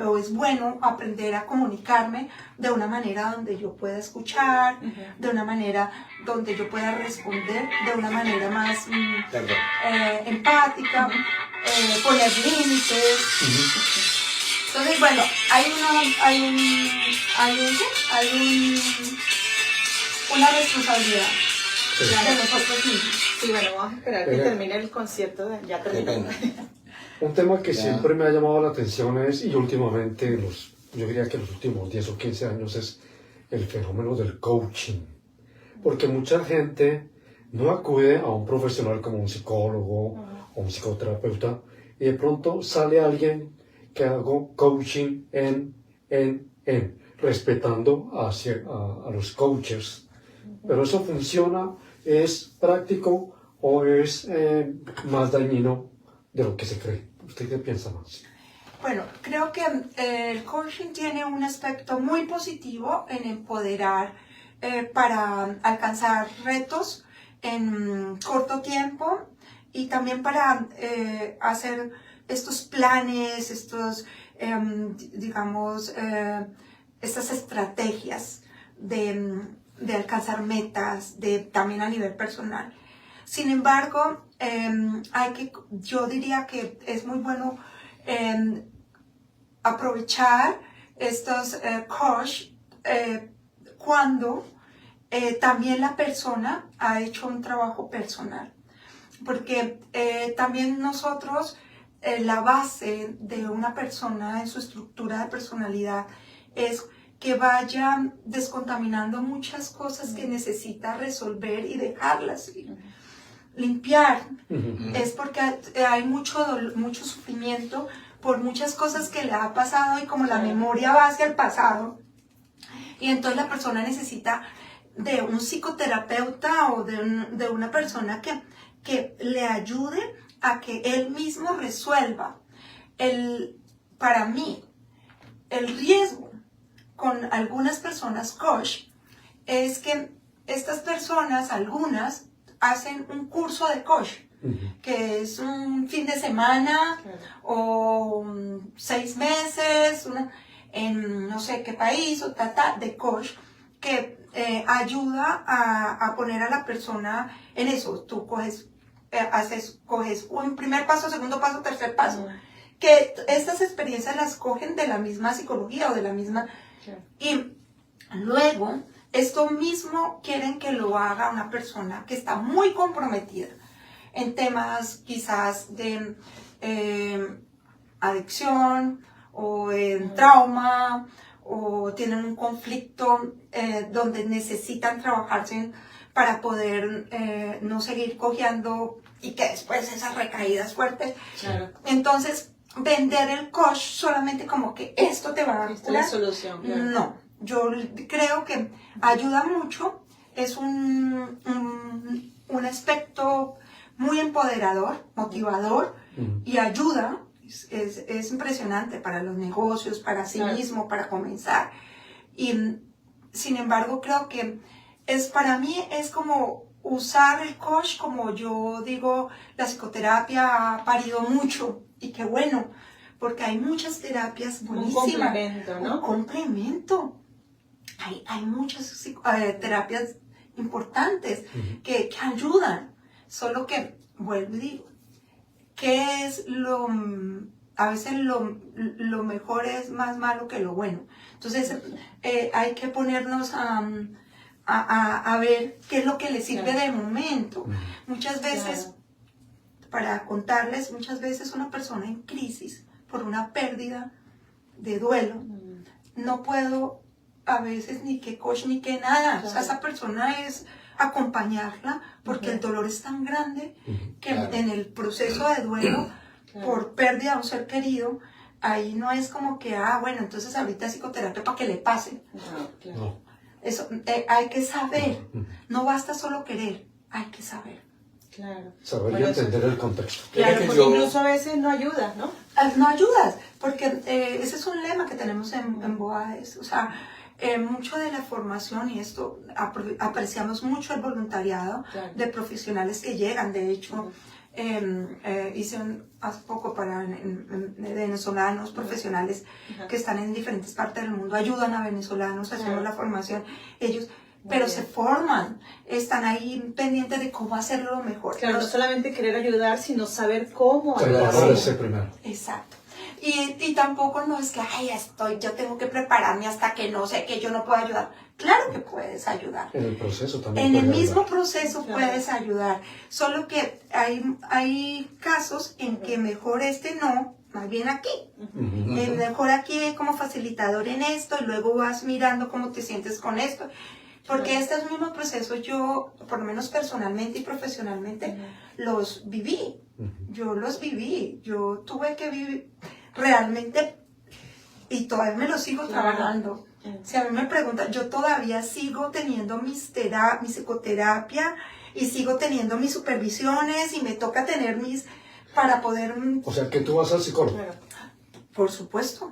o es bueno aprender a comunicarme de una manera donde yo pueda escuchar, de una manera donde yo pueda responder, de una manera más empática, poner límites. Entonces, bueno, una responsabilidad de nosotros mismos. Sí, bueno, vamos a esperar que termine el concierto. Ya terminó. Un tema que Ya. siempre me ha llamado la atención es, y últimamente, yo diría que los últimos 10 o 15 años, es el fenómeno del coaching. Porque mucha gente no acude a un profesional como un psicólogo o un psicoterapeuta, y de pronto sale alguien que haga coaching respetando a los coaches. Pero eso funciona, es práctico o es más dañino de lo que se cree. ¿Usted qué piensa más? Bueno, creo que el coaching tiene un aspecto muy positivo en empoderar para alcanzar retos en corto tiempo y también para hacer estos planes, digamos, estas estrategias de alcanzar metas, también a nivel personal. Sin embargo, yo diría que es muy bueno aprovechar estos coach cuando también la persona ha hecho un trabajo personal. Porque también nosotros, la base de una persona en su estructura de personalidad es que vaya descontaminando muchas cosas que necesita resolver y dejarlas ir. Limpiar es porque hay mucho sufrimiento por muchas cosas que le ha pasado y como la memoria va hacia el pasado, y entonces la persona necesita de un psicoterapeuta o de una persona que le ayude a que él mismo resuelva. Para mí, el riesgo con algunas personas coach es que estas personas, algunas, hacen un curso de coach, que es un fin de semana o 6 meses en no sé qué país o de coach, que ayuda a poner a la persona en eso. Tú coges un primer paso, segundo paso, tercer paso. Que estas experiencias las cogen de la misma psicología o de la misma... Y luego, esto mismo quieren que lo haga una persona que está muy comprometida en temas quizás de adicción o en trauma, o tienen un conflicto donde necesitan trabajarse para poder no seguir cojeando y que después esas recaídas fuertes. Claro. Entonces, vender el coach solamente como que esto te va a dar Esta es la solución. Claro. No, yo creo que ayuda mucho, es un aspecto muy empoderador, motivador y ayuda. Es impresionante para los negocios, para sí mismo, para comenzar. Y sin embargo, creo que para mí es como usar el coach, como yo digo, la psicoterapia ha parido mucho, y qué bueno, porque hay muchas terapias buenísimas. Un complemento, ¿no? Un complemento. Hay muchas terapias importantes que ayudan, solo que, vuelvo y digo, ¿qué es a veces lo mejor es más malo que lo bueno? Entonces hay que ponernos a ver qué es lo que le sirve de momento. Muchas veces, para contarles, muchas veces una persona en crisis por una pérdida de duelo, no puedo a veces ni que coach ni que nada. O sea, esa persona es acompañarla porque el dolor es tan grande que en el proceso de duelo por pérdida de un ser querido, ahí no es como que, bueno, entonces ahorita psicoterapia para que le pase. No. Eso, hay que saber, no basta solo querer, hay que saber. Claro. Saber y entender el contexto. Claro, porque incluso a veces no ayudas, ¿no? No ayudas, porque ese es un lema que tenemos en BOADES. O sea, mucho de la formación, y esto apreciamos mucho el voluntariado de profesionales que llegan. De hecho, hice hace poco para venezolanos profesionales que están en diferentes partes del mundo, ayudan a venezolanos, hacemos la formación, ellos, pero se forman, están ahí pendientes de cómo hacerlo mejor. Claro, no solamente querer ayudar, sino saber cómo ayudar. Prepararse primero. Exacto. Y tampoco no es que, yo tengo que prepararme hasta que no sé, que yo no puedo ayudar. Claro que puedes ayudar. En el proceso también. En el mismo proceso puedes ayudar. Solo que hay casos en que mejor no, más bien aquí. Mejor aquí como facilitador en esto, y luego vas mirando cómo te sientes con esto. Porque este mismo proceso yo, por lo menos personalmente y profesionalmente, los viví. Yo los viví. Yo tuve que vivir realmente, y todavía me lo sigo trabajando. Si a mí me preguntan, yo todavía sigo teniendo mi psicoterapia y sigo teniendo mis supervisiones y me toca tener para poder... O sea, que tú vas al psicólogo. Por supuesto.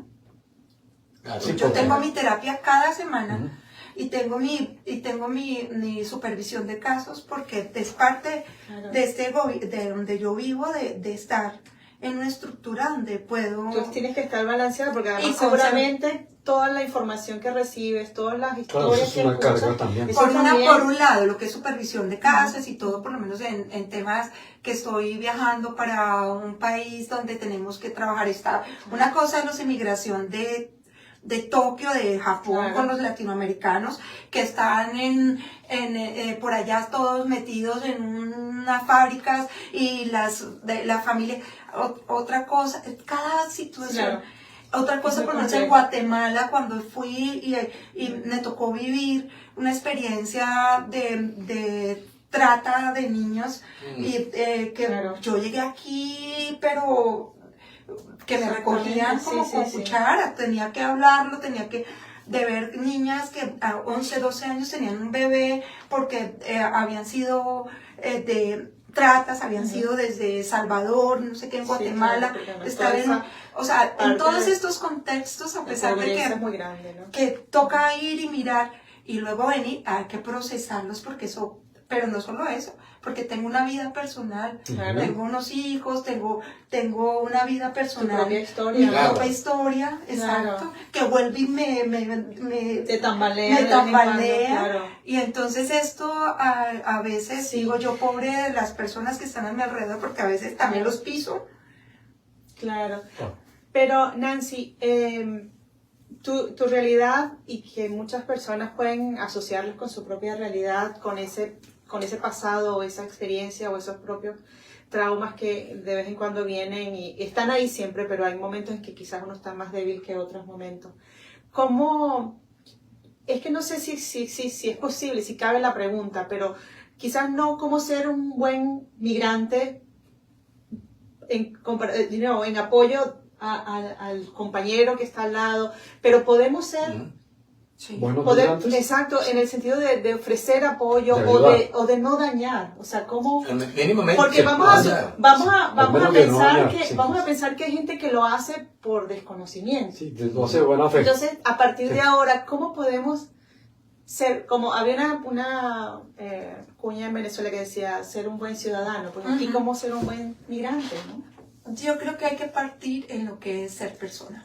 Claro. Yo tengo mi terapia cada semana tengo mi supervisión de casos porque es parte de donde yo vivo, de estar en una estructura donde puedo... Entonces tienes que estar balanceado porque además Y seguramente toda la información que recibes, todas las Claro, eso historias es que una escuchas, carga también. eso Por también- un lado, lo que es supervisión de casos y todo, por lo menos en temas que estoy viajando para un país donde tenemos que trabajar. Una cosa es la inmigración de Tokio, de Japón, Claro. con los latinoamericanos que están por allá todos metidos en unas fábricas y la familia. Otra cosa, cada situación. Claro. Otra cosa, Muy por ejemplo, en complejo. Guatemala, cuando fui y me tocó vivir una experiencia de trata de niños, y que Claro. yo llegué aquí, pero que me recogían Exactamente, como sí, con sí, sí. cuchara, tenía que hablarlo, de ver niñas que a 11, 12 años tenían un bebé porque habían sido de tratas, habían sido desde Salvador, no sé qué, en Sí, Guatemala, claro, porque además estar toda en, esa o sea, parte en todos de- estos contextos, a La pesar de pobreza que es muy grande, ¿no? que toca ir y mirar y luego venir, hay que procesarlos porque eso, pero no solo eso, porque tengo una vida personal, Claro. tengo unos hijos, tengo una vida Tu personal, propia mi historia. Claro. propia historia, exacto, Claro. que vuelve y me Te tambalea. me de vez en cuando, tambalea. Claro. Y entonces esto a veces Sí. digo yo, pobre de las personas que están a mi alrededor, porque a veces también los piso. Claro. Claro. Pero Nancy, tu realidad, y que muchas personas pueden asociarlos con su propia realidad, con ese pasado o esa experiencia o esos propios traumas que de vez en cuando vienen y están ahí siempre, pero hay momentos en que quizás uno está más débil que otros momentos. ¿Cómo? Es que no sé si es posible, si cabe la pregunta, pero quizás no cómo ser un buen migrante en apoyo al compañero que está al lado, pero podemos ser, Sí. Buenos poder, migrantes. exacto, en el sentido de ofrecer apoyo De o ayudar. de no dañar, o sea, cómo, Mínimamente. porque se vamos puede a hacer. Al menos de no dañar, sí. vamos a pensar que hay gente que lo hace por desconocimiento. Sí, lo hace de buena fe. Entonces, a partir de Sí. ahora, ¿cómo podemos ser, como había una cuña en Venezuela que decía, ser un buen ciudadano? Pues aquí, Ujú. ¿cómo ser un buen migrante, no? Yo creo que hay que partir en lo que es ser persona.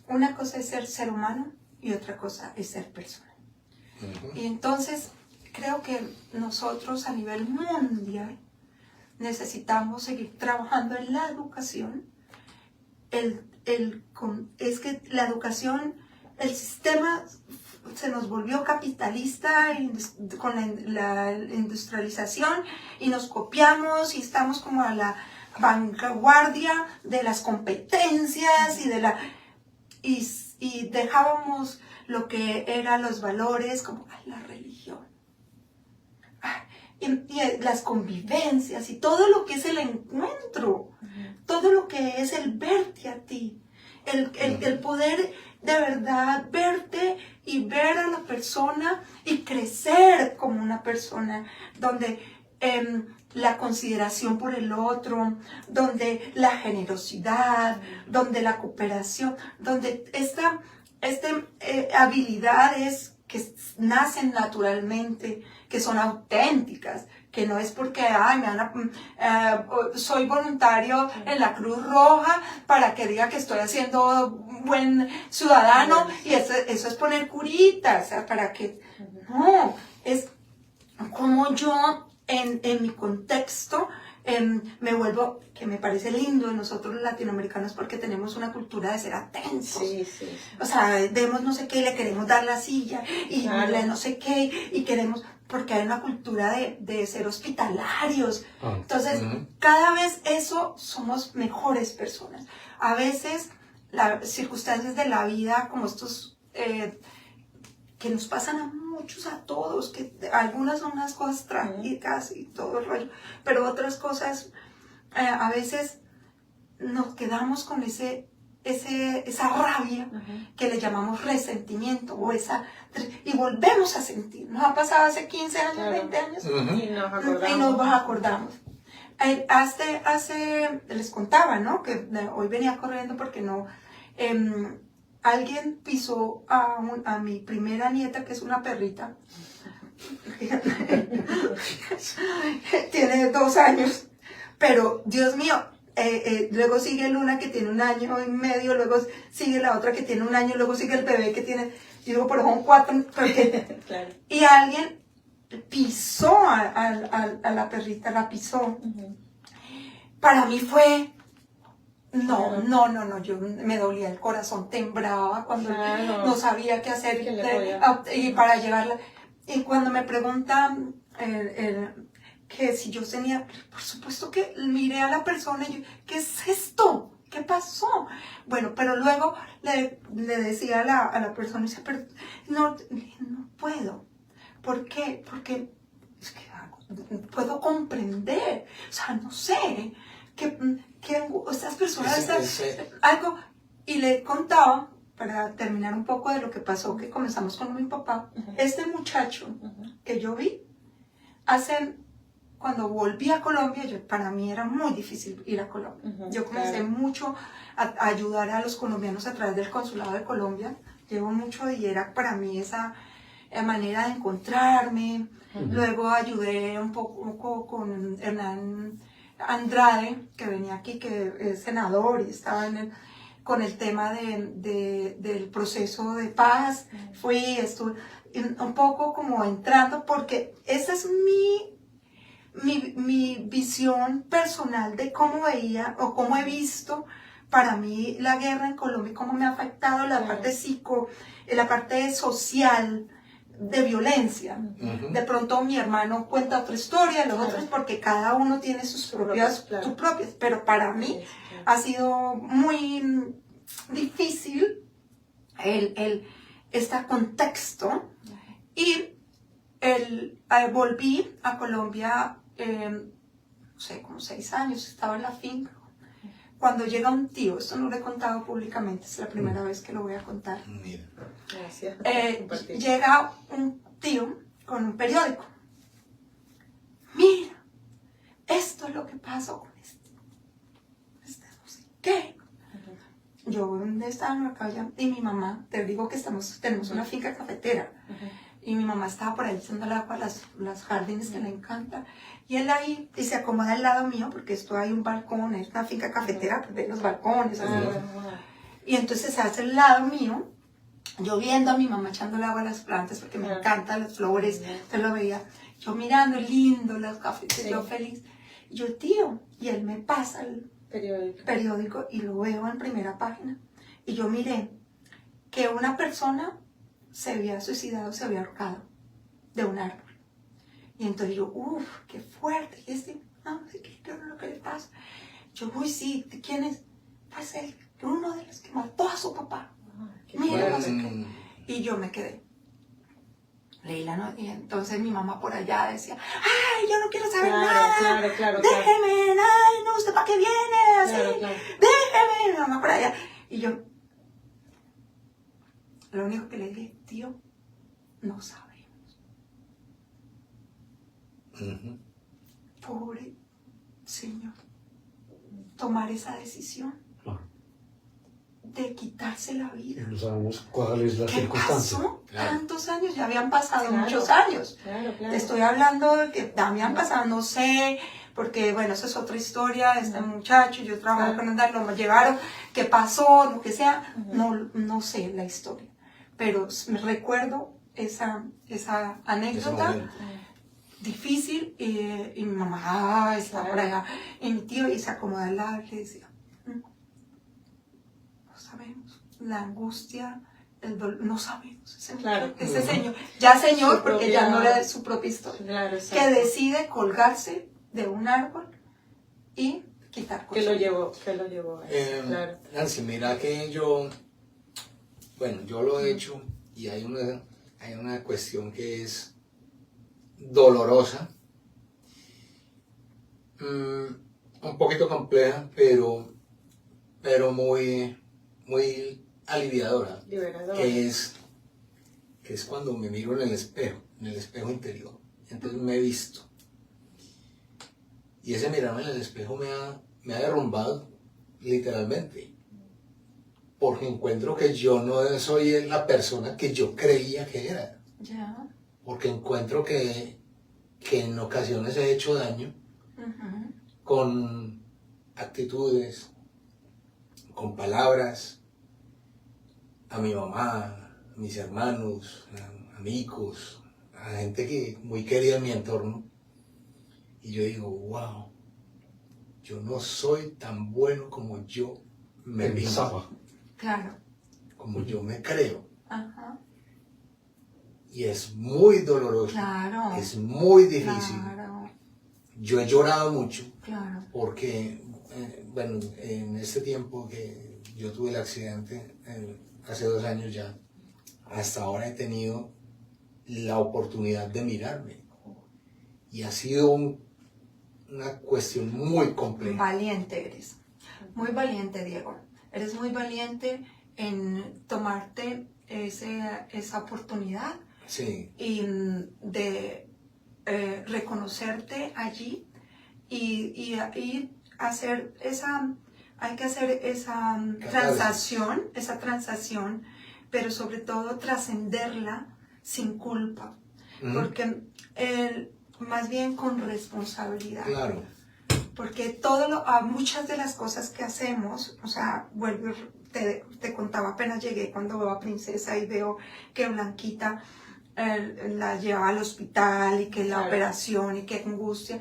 Una cosa es ser humano y otra cosa es ser persona. Y entonces creo que nosotros a nivel mundial necesitamos seguir trabajando en la educación. Es que la educación, el sistema se nos volvió capitalista con la industrialización y nos copiamos y estamos como a la vanguardia de las competencias y dejábamos lo que eran los valores como la religión y las convivencias y todo lo que es el encuentro, todo lo que es el verte a ti, el poder de verdad verte y ver a la persona y crecer como una persona, donde la consideración por el otro, donde la generosidad, donde la cooperación, donde habilidades que nacen naturalmente, que son auténticas, que no es porque soy voluntario en la Cruz Roja para que diga que estoy haciendo buen ciudadano y eso es poner curitas, o sea, para que no, es como yo en mi contexto me vuelvo, que me parece lindo de nosotros los latinoamericanos porque tenemos una cultura de ser atentos. Sí, sí. O sea, vemos no sé qué y le queremos dar la silla y Claro. no sé qué y queremos, porque hay una cultura de ser hospitalarios. Ah. Entonces, cada vez eso somos mejores personas. A veces las circunstancias de la vida, como estos que nos pasan a muchos, a todos, que algunas son unas cosas trágicas y todo el rollo, pero otras cosas a veces nos quedamos con esa rabia que le llamamos resentimiento y volvemos a sentir. Nos ha pasado hace 15 años, Claro. 20 años Y nos nos acordamos. Les contaba, ¿no? Que hoy venía corriendo porque no alguien pisó a mi primera nieta, que es una perrita. Tiene 2 años, pero Dios mío, luego sigue Luna, que tiene 1 año y medio, luego sigue la otra que tiene 1 año, luego sigue el bebé que tiene, yo digo, pero son 4, Claro. y alguien pisó a la perrita, la pisó. Para mí fue, no, yo me dolía el corazón, temblaba cuando Claro. no sabía qué hacer ¿Quién le podía? y para llevarla. Y cuando me preguntan que si yo tenía, por supuesto que miré a la persona y yo, ¿qué es esto? ¿Qué pasó? Bueno, pero luego le decía a la persona, y decía, pero no puedo. ¿Por qué? Porque es que puedo comprender, o sea, no sé, que estas personas están algo, y le contaba, para terminar un poco de lo que pasó, que comenzamos con mi papá, este muchacho que yo vi, cuando volví a Colombia, para mí era muy difícil ir a Colombia. Yo comencé mucho a ayudar a los colombianos a través del consulado de Colombia, llevo mucho y era para mí esa manera de encontrarme. Luego ayudé un poco con Hernán Andrade, que venía aquí, que es senador y estaba con el tema del proceso de paz. Estuve un poco como entrando, porque esa es mi visión personal de cómo veía o cómo he visto para mí la guerra en Colombia, cómo me ha afectado la parte la parte social, de violencia. De pronto mi hermano cuenta otra historia, los otros, porque cada uno tiene sus propias, pero para mí ha sido muy difícil este contexto. Y volví a Colombia, no sé, como 6 años, estaba en la finca. Cuando llega un tío, esto no lo he contado públicamente, es la primera vez que lo voy a contar. Mira. Gracias. Llega un tío con un periódico. Mira, esto es lo que pasó con este no sé qué. Yo estaba en la calle y mi mamá, te digo que tenemos una finca cafetera. Y mi mamá estaba por ahí echando el agua a las jardines que le encanta. Y él ahí, y se acomoda al lado mío, porque esto hay un balcón, es una finca cafetera, pues ve los balcones, así. Y entonces se hace al lado mío, yo viendo a mi mamá echando el agua a las plantas, porque me encantan las flores, entonces lo veía, yo mirando, lindo, las cafés, yo feliz. Y yo, tío, y él me pasa el periódico y lo veo en primera página. Y yo miré que una persona se había suicidado, se había ahorcado de un árbol. Y entonces yo, qué fuerte. Y no sé qué es lo que le pasa. Yo, sí, ¿quién es? Pues uno de los que mató a su papá. Mira, no sé qué. Y yo me quedé. Leí la noticia. Y entonces mi mamá por allá decía, ay, yo no quiero saber nada. Déjeme, ay, no, ¿usted para qué viene? Así, déjeme. Mi mamá por allá. Y yo, lo único que le dije, tío, no sabemos. Pobre señor, tomar esa decisión de quitarse la vida. No sabemos cuál es la circunstancia. Pasó? Tantos años, ya habían pasado muchos años. Te estoy hablando de que habían pasado, no sé, porque bueno, esa es otra historia, este muchacho, yo trabajaba con él, lo llevaron, qué pasó, lo que sea, no sé la historia. Pero me recuerdo esa anécdota difícil, y mi mamá estaba por allá, y mi tío, y se acomoda al lado y le decía, no sabemos, la angustia, el dolor, no sabemos, ese señor, ya señor, porque ya no era de su propia historia, que decide colgarse de un árbol y quitar cosas. Que lo llevó a eso, Nancy, mira que yo lo he hecho y hay una cuestión que es dolorosa, un poquito compleja, pero muy aliviadora, que es cuando me miro en el espejo interior, entonces me he visto, y ese mirarme en el espejo me ha derrumbado, literalmente. porque encuentro que yo no soy la persona que yo creía que era. Ya. Porque encuentro que en ocasiones he hecho daño Ujú. con actitudes, con palabras, a mi mamá, a mis hermanos, a amigos, a gente que muy querida en mi entorno. Y yo digo, wow, yo no soy tan bueno como yo me Pensaba. pinto, Claro. como yo me creo. Ajá. Y es muy doloroso, Claro. es muy difícil. Claro. Yo he llorado mucho Claro. porque, bueno, en este tiempo que yo tuve el accidente, hace 2 años ya, hasta ahora he tenido la oportunidad de mirarme. Y ha sido una cuestión muy compleja. Valiente eres. Muy valiente, Diego. Eres muy valiente en tomarte esa oportunidad Sí, y de reconocerte allí y hacer hay que hacer esa transacción, pero sobre todo trascenderla sin culpa, porque más bien con responsabilidad. claro. Porque muchas de las cosas que hacemos, o sea, te contaba, apenas llegué cuando veo a Princesa y veo que Blanquita la llevaba al hospital y que la operación y que angustia.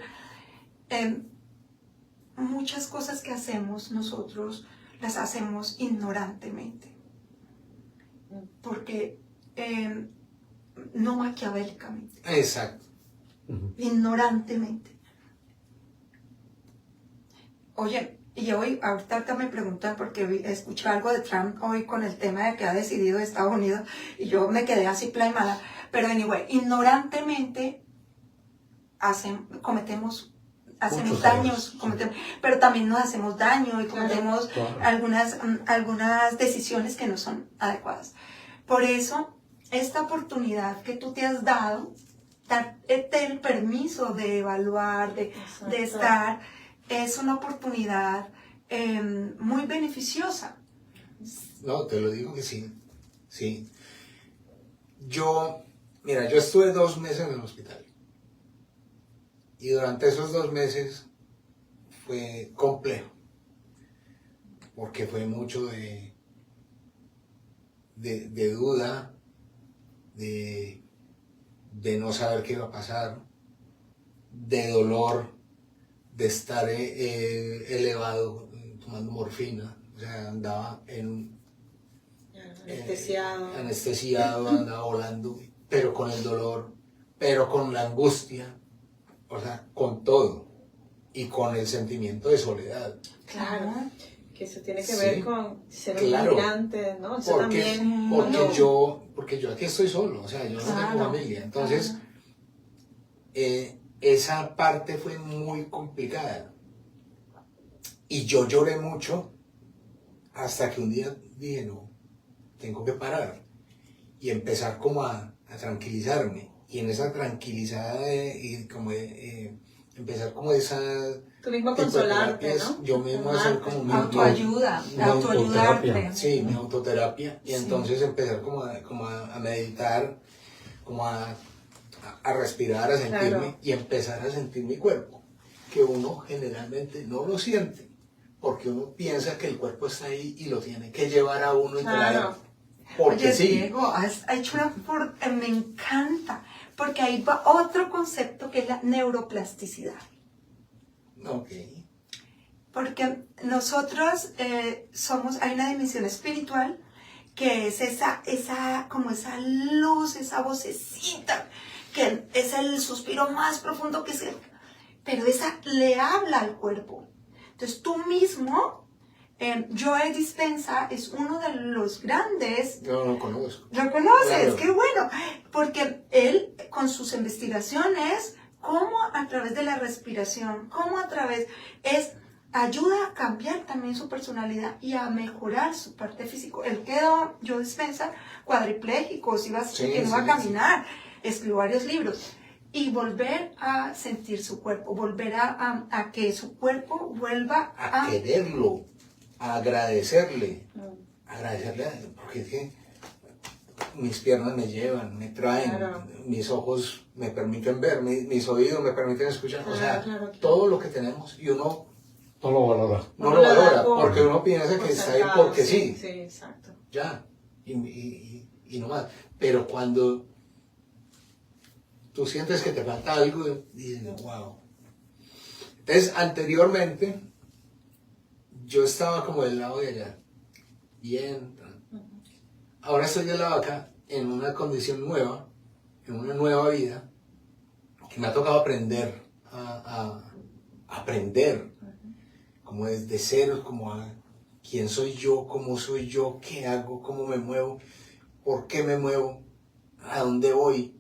Muchas cosas que hacemos nosotros las hacemos ignorantemente. Porque no maquiavélicamente, Exacto. ignorantemente. Oye, y hoy, ahorita me preguntan porque escuché algo de Trump hoy con el tema de que ha decidido Estados Unidos y yo me quedé así playmada. Pero anyway, ignorantemente hacemos Muchos daños, errores. pero también nos hacemos daño y cometemos Claro. algunas decisiones que no son adecuadas. Por eso, esta oportunidad que tú te has dado, darte el permiso de evaluar, de estar, es una oportunidad muy beneficiosa. No, te lo digo que sí. Sí. Mira, yo estuve 2 meses en el hospital. Y durante esos 2 meses fue complejo. Porque fue mucho de duda, de no saber qué iba a pasar, de dolor, de estar elevado, tomando morfina. O sea, andaba anestesiado, andaba volando, pero con el dolor, pero con la angustia, o sea, con todo, y con el sentimiento de soledad. Claro, que eso tiene que Sí, ver con ser un claro. inmigrante, ¿no? Eso también. Porque yo aquí estoy solo, o sea, yo no tengo Claro. familia, entonces esa parte fue muy complicada. Y yo lloré mucho hasta que un día dije, no, tengo que parar y empezar como a tranquilizarme. Y en esa tranquilizada empezar como esa... Tú mismo tipo de consolarte, terapias, ¿no? yo mismo hacer como mi Autoayudarte. Sí, mi autoterapia. Y entonces empezar como a meditar, como a respirar, a sentirme, Claro. y empezar a sentir mi cuerpo, que uno generalmente no lo siente, porque uno piensa que el cuerpo está ahí y lo tiene que llevar a uno y traer. Claro. Porque Oye, sí. Diego, has hecho me encanta, porque ahí va otro concepto que es la neuroplasticidad. Ok. Porque nosotros hay una dimensión espiritual que es esa luz, esa vocecita, que es el suspiro más profundo pero esa le habla al cuerpo. Entonces tú mismo, Joe Dispenza es uno de los grandes. Yo no lo conozco. ¿Lo conoces? Claro. ¡Qué bueno! Porque él, con sus investigaciones, cómo a través de la respiración, cómo a través ayuda a cambiar también su personalidad y a mejorar su parte física. Él quedó, Joe Dispenza, cuadripléjico, que no va a caminar, escribió varios libros. Y volver a sentir su cuerpo, volver a que su cuerpo vuelva a quererlo, a agradecerle, a agradecerle a Dios, porque es que mis piernas me llevan, me traen, Claro. mis ojos me permiten ver, mis oídos me permiten escuchar, o sea, Claro. todo lo que tenemos y uno No lo valora. no lo valora, por- porque uno piensa por que está ahí sentado, porque sí, Sí, exacto. ya, y no más. Pero cuando tú sientes que te falta algo, dices, wow. Entonces, anteriormente, yo estaba como del lado de allá, bien. Ahora estoy del lado de acá, en una condición nueva, en una nueva vida, que me ha tocado aprender a aprender, como desde cero, como a quién soy yo, cómo soy yo, qué hago, cómo me muevo, por qué me muevo, a dónde voy,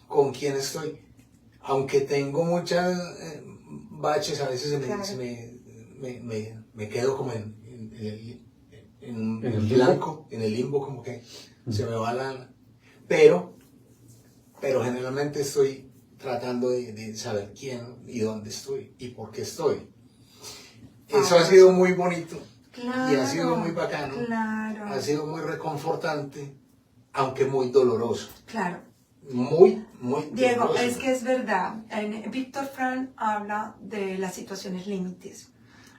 con quién estoy. Aunque tengo muchas baches, a veces Claro. me quedo como en ¿En el limbo? blanco, en el limbo, como que se me va pero generalmente estoy tratando de saber quién y dónde estoy y por qué estoy. Eso ha sido muy bonito y ha sido muy bacano, Claro. ha sido muy reconfortante, aunque muy doloroso. Claro. Muy Diego, doloroso. es que es verdad. Víctor Frank habla de las situaciones límites.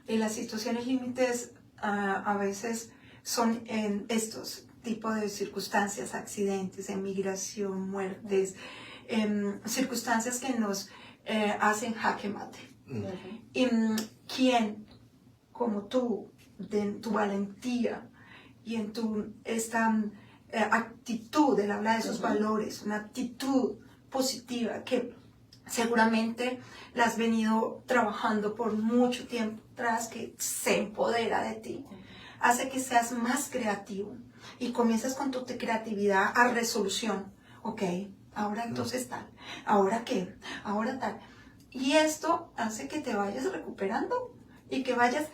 Y las situaciones límites a veces son en estos tipos de circunstancias, accidentes, emigración, muertes, circunstancias que nos hacen jaque mate. Y quién, como tú, de tu valentía y en esta actitud, él habla de esos valores, una actitud positiva que seguramente la has venido trabajando por mucho tiempo atrás, que se empodera de ti, hace que seas más creativo y comienzas con tu creatividad a resolución. Ok, ahora entonces tal, ahora qué, ahora tal. Y esto hace que te vayas recuperando y que vayas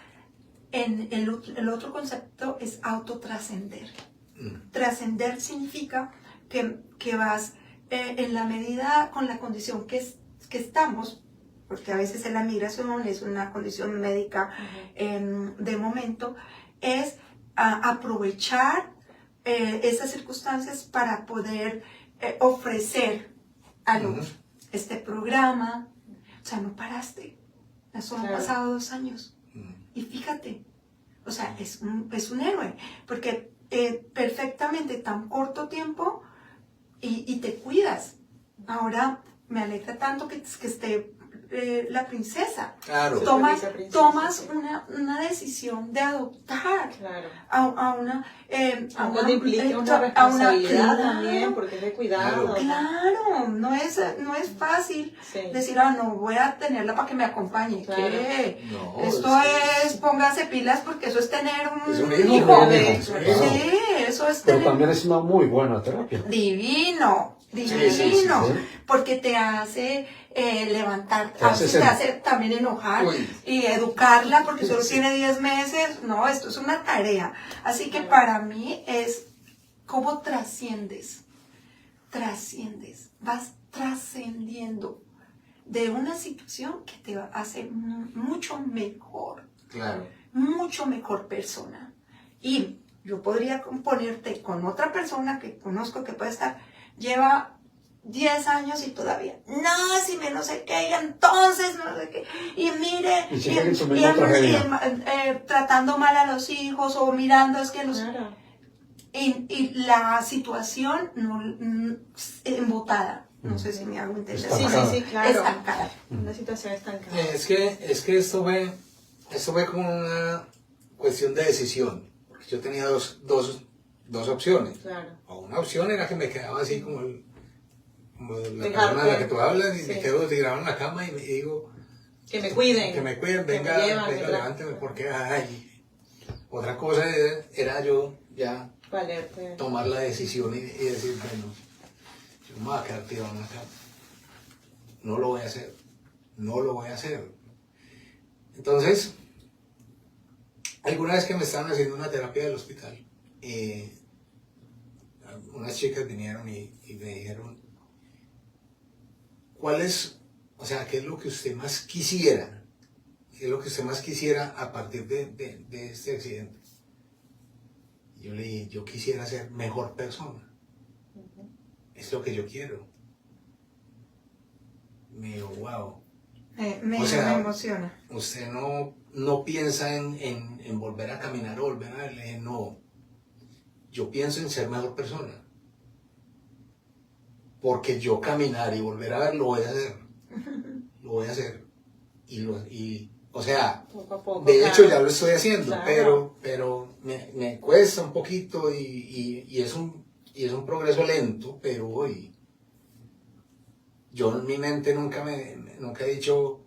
en el otro concepto es autotrascender. Trascender significa que vas en la medida con la condición que estamos, porque a veces en la migración es una condición médica de momento, es aprovechar esas circunstancias para poder ofrecer a luz este programa. O sea, no paraste. Solo han pasado 2 años. Y fíjate, o sea, es un héroe, porque perfectamente tan corto tiempo y te cuidas. Ahora me alegra tanto que esté la princesa. Claro. Tomas Sí. una decisión de adoptar Claro. a una... Algo te implica una responsabilidad también, porque es de cuidado. Claro, no es fácil decir, no, voy a tenerla para que me acompañe. Claro. ¿Qué? No, Esto es, póngase pilas porque eso es tener es un un hijo. Claro. Sí, eso es Pero tener... también es una muy buena terapia. Divino, Sí. porque te hace levantar, Te hace te hace también enojar y educarla porque solo tiene 10 meses. No, esto es una tarea. Así que para mí es cómo trasciendes, vas trascendiendo de una situación que te hace mucho mejor. Claro. Mucho mejor persona. Y yo podría ponerte con otra persona que conozco que puede estar, lleva 10 años y todavía, no, si me no sé qué, y entonces no sé qué, y mire, tratando mal a los hijos o mirando, es que los... Claro. Y la situación embotada, no sé si me hago entender. Sí, claro. Estancada. Una situación estancada. Es que esto fue como una cuestión de decisión. Porque yo tenía dos opciones. Claro. O una opción era que me quedaba así como la Dejarte. persona de la que tú hablas y Sí. me quedo tirado en la cama y me digo Que me cuiden. que me cuiden, que me venga, llevan, levánteme, porque otra cosa era yo ya valerte. tomar la decisión y decir, bueno, yo no me voy a quedar tirado en la cama. No lo voy a hacer. Entonces, alguna vez que me estaban haciendo una terapia del hospital, unas chicas vinieron y me dijeron, ¿qué es lo que usted más quisiera? ¿Qué es lo que usted más quisiera a partir de este accidente? Yo le dije, yo quisiera ser mejor persona. Es lo que yo quiero. Me dijo, wow. Me O sea, me emociona. Usted no piensa en volver a caminar o volver a ver. Le dije, no. Yo pienso en ser mejor persona. Porque yo caminar y volver a ver lo voy a hacer. Lo voy a hacer. O sea, Poco a poco, de claro. hecho ya lo estoy haciendo, Claro. pero me cuesta un poquito y es un progreso lento, pero hoy yo en mi mente nunca he dicho,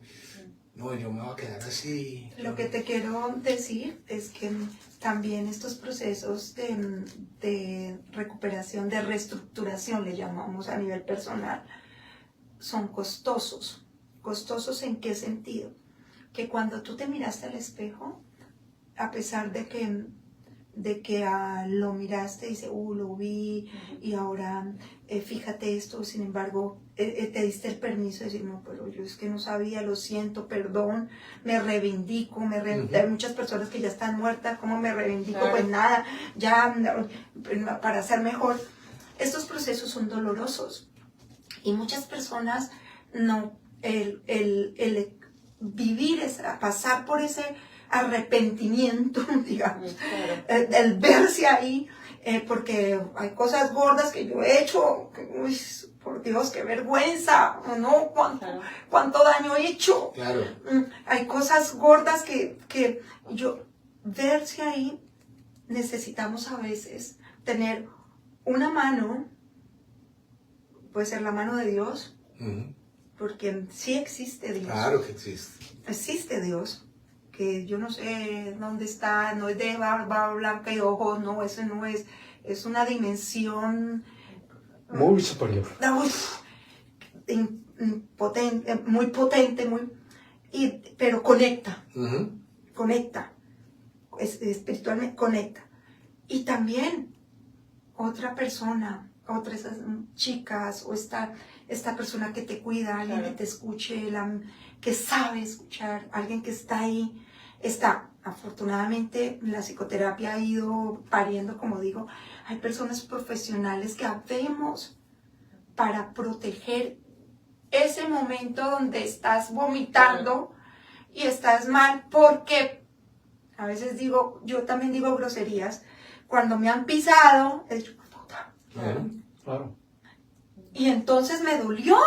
no, yo me voy a quedar así. Lo que te quiero decir es que también estos procesos de recuperación, de reestructuración, le llamamos a nivel personal, son costosos. ¿Costosos en qué sentido? Que cuando tú te miraste al espejo, a pesar de que lo miraste y dices, lo vi y ahora fíjate esto, sin embargo, te diste el permiso de decir, no, pero yo es que no sabía, lo siento, perdón, me reivindico, hay muchas personas que ya están muertas, ¿cómo me reivindico? Claro. Pues nada, ya para ser mejor. Estos procesos son dolorosos y muchas personas no, el vivir, pasar por ese arrepentimiento, digamos, Claro. el verse ahí, porque hay cosas gordas que yo he hecho, que, uy, por Dios, qué vergüenza, ¿o no? Claro. ¿Cuánto daño he hecho? Claro. Hay cosas gordas que yo, verse ahí, necesitamos a veces tener una mano, puede ser la mano de Dios, Ujú. porque sí existe Dios. Claro que existe. Existe Dios, que yo no sé dónde está, no es de barba blanca y ojos, no, eso no es, es una dimensión Muy superior. muy potente, pero conecta, Ujú. conecta, espiritualmente conecta. Y también otra persona, otras chicas, o esta persona que te cuida, alguien Claro. que te escuche, que sabe escuchar, alguien que está ahí, afortunadamente la psicoterapia ha ido pariendo, como digo, hay personas profesionales que habemos para proteger ese momento donde estás vomitando y estás mal, porque a veces yo también digo groserías, cuando me han pisado, he dicho, puta, Claro. Claro. y entonces me dolió,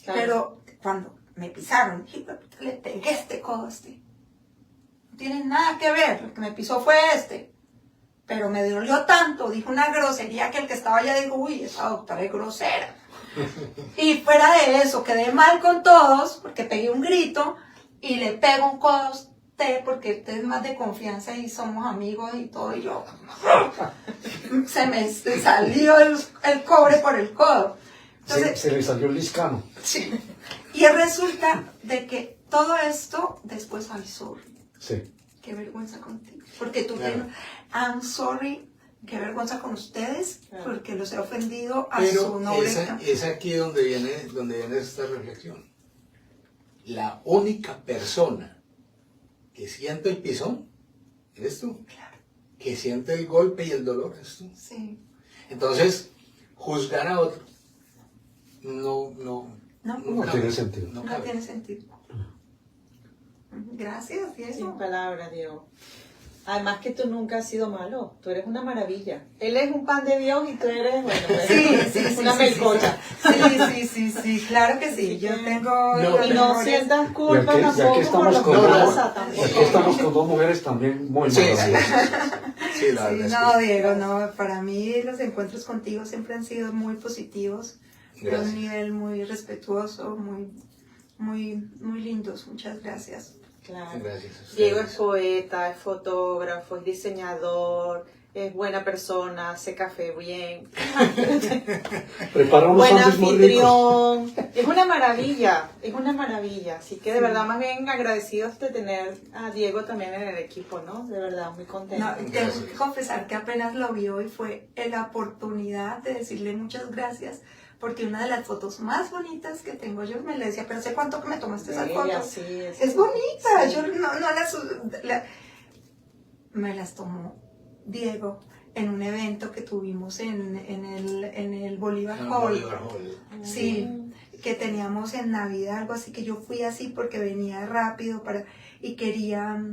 Claro. pero cuando me pisaron, dije, puta, le pegué este codo a este. No tiene nada que ver, el que me pisó fue este. Pero me dolió tanto, dijo una grosería que el que estaba allá dijo, uy, esa doctora es grosera. Y fuera de eso, quedé mal con todos, porque pegué un grito y le pego un codo a usted, porque usted es más de confianza y somos amigos y todo, y yo, se me salió el cobre por el codo. Entonces, Se le salió el liscano. sí. Y resulta de que todo esto, después, ay, sorry, Sí. qué vergüenza contigo. Porque tú Claro. I'm sorry, qué vergüenza con ustedes, Claro. porque los he ofendido a Pero su noble. es aquí donde viene esta reflexión. La única persona que siente el pisón eres tú. Claro. Que siente el golpe y el dolor eres tú. Sí. Entonces, juzgar a otro no No tiene sentido. No No cabe. tiene sentido. Gracias, Diego. Sin palabras, Diego. Además que tú nunca has sido malo, tú eres una maravilla. Él es un pan de Dios y tú eres, bueno, pues, Sí, una melcocha. Sí, claro que sí. Yo tengo. No, Y los no mejores- sientas culpa Y aquí tampoco por estamos lo que con pasa, Y tampoco. aquí estamos con dos mujeres también muy Sí, maravillosas. Sí, la Sí, verdad es no, que- Diego, no, para mí los encuentros contigo siempre han sido muy positivos, de Gracias. un nivel muy respetuoso, muy lindos. Muchas gracias. Claro. Gracias a ustedes. Diego es poeta, es fotógrafo, es diseñador, es buena persona, hace café bien, Prepara unos buen sándwiches muy ricos. anfitrión. Es una maravilla, es una maravilla. Así que de verdad, más bien agradecidos de tener a Diego también en el equipo, ¿no? De verdad, muy contento. No, tengo que confesar que apenas lo vi hoy fue la oportunidad de decirle muchas gracias, porque una de las fotos más bonitas que tengo yo me le decía, pero ¿sé cuánto que me tomaste esa Bella, foto? sí, Es bonita, sí. yo no me las tomó Diego en un evento que tuvimos en el Bolívar En Hall. Bolívar Hall. Sí, que teníamos en Navidad, algo así, que yo fui así porque venía rápido y quería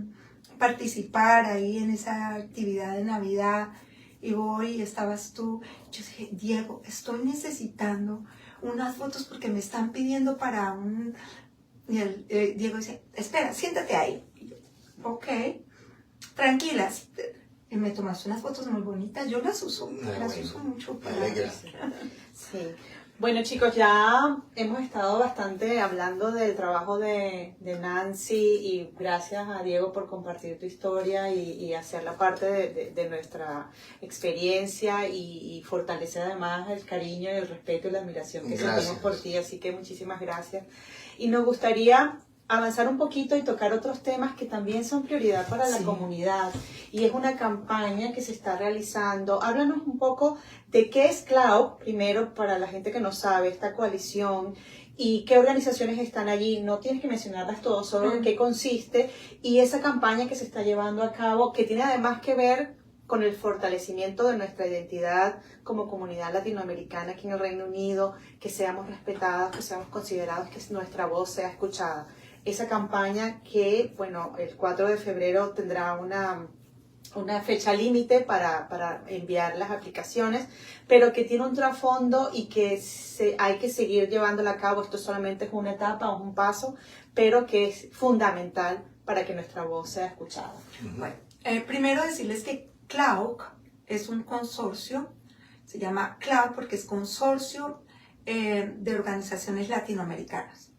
participar ahí en esa actividad de Navidad. Y voy, y estabas tú. Yo dije, Diego, estoy necesitando unas fotos porque me están pidiendo para un... Y Diego dice, espera, siéntate ahí. Y yo, ok, tranquilas. Y me tomaste unas fotos muy bonitas, yo las uso mucho Me alegra. Sí. Bueno, chicos, ya hemos estado bastante hablando del trabajo de Nancy, y gracias a Diego por compartir tu historia y hacerla parte de nuestra experiencia y fortalecer además el cariño y el respeto y la admiración que sentimos por ti, así que muchísimas gracias. Y nos gustaría avanzar un poquito y tocar otros temas que también son prioridad para la comunidad, y es una campaña que se está realizando. Háblanos un poco de qué es CLAUB, primero, para la gente que no sabe, esta coalición, y qué organizaciones están allí. No tienes que mencionarlas todas, solo en qué consiste, y esa campaña que se está llevando a cabo, que tiene además que ver con el fortalecimiento de nuestra identidad como comunidad latinoamericana aquí en el Reino Unido, que seamos respetados, que seamos considerados, que nuestra voz sea escuchada. Esa campaña que, bueno, el 4 de febrero tendrá una fecha límite para enviar las aplicaciones, pero que tiene un trasfondo y que hay que seguir llevándola a cabo. Esto solamente es una etapa, un paso, pero que es fundamental para que nuestra voz sea escuchada. Bueno, primero decirles que CLAUB es un consorcio, se llama CLAUB porque es consorcio de organizaciones latinoamericanas.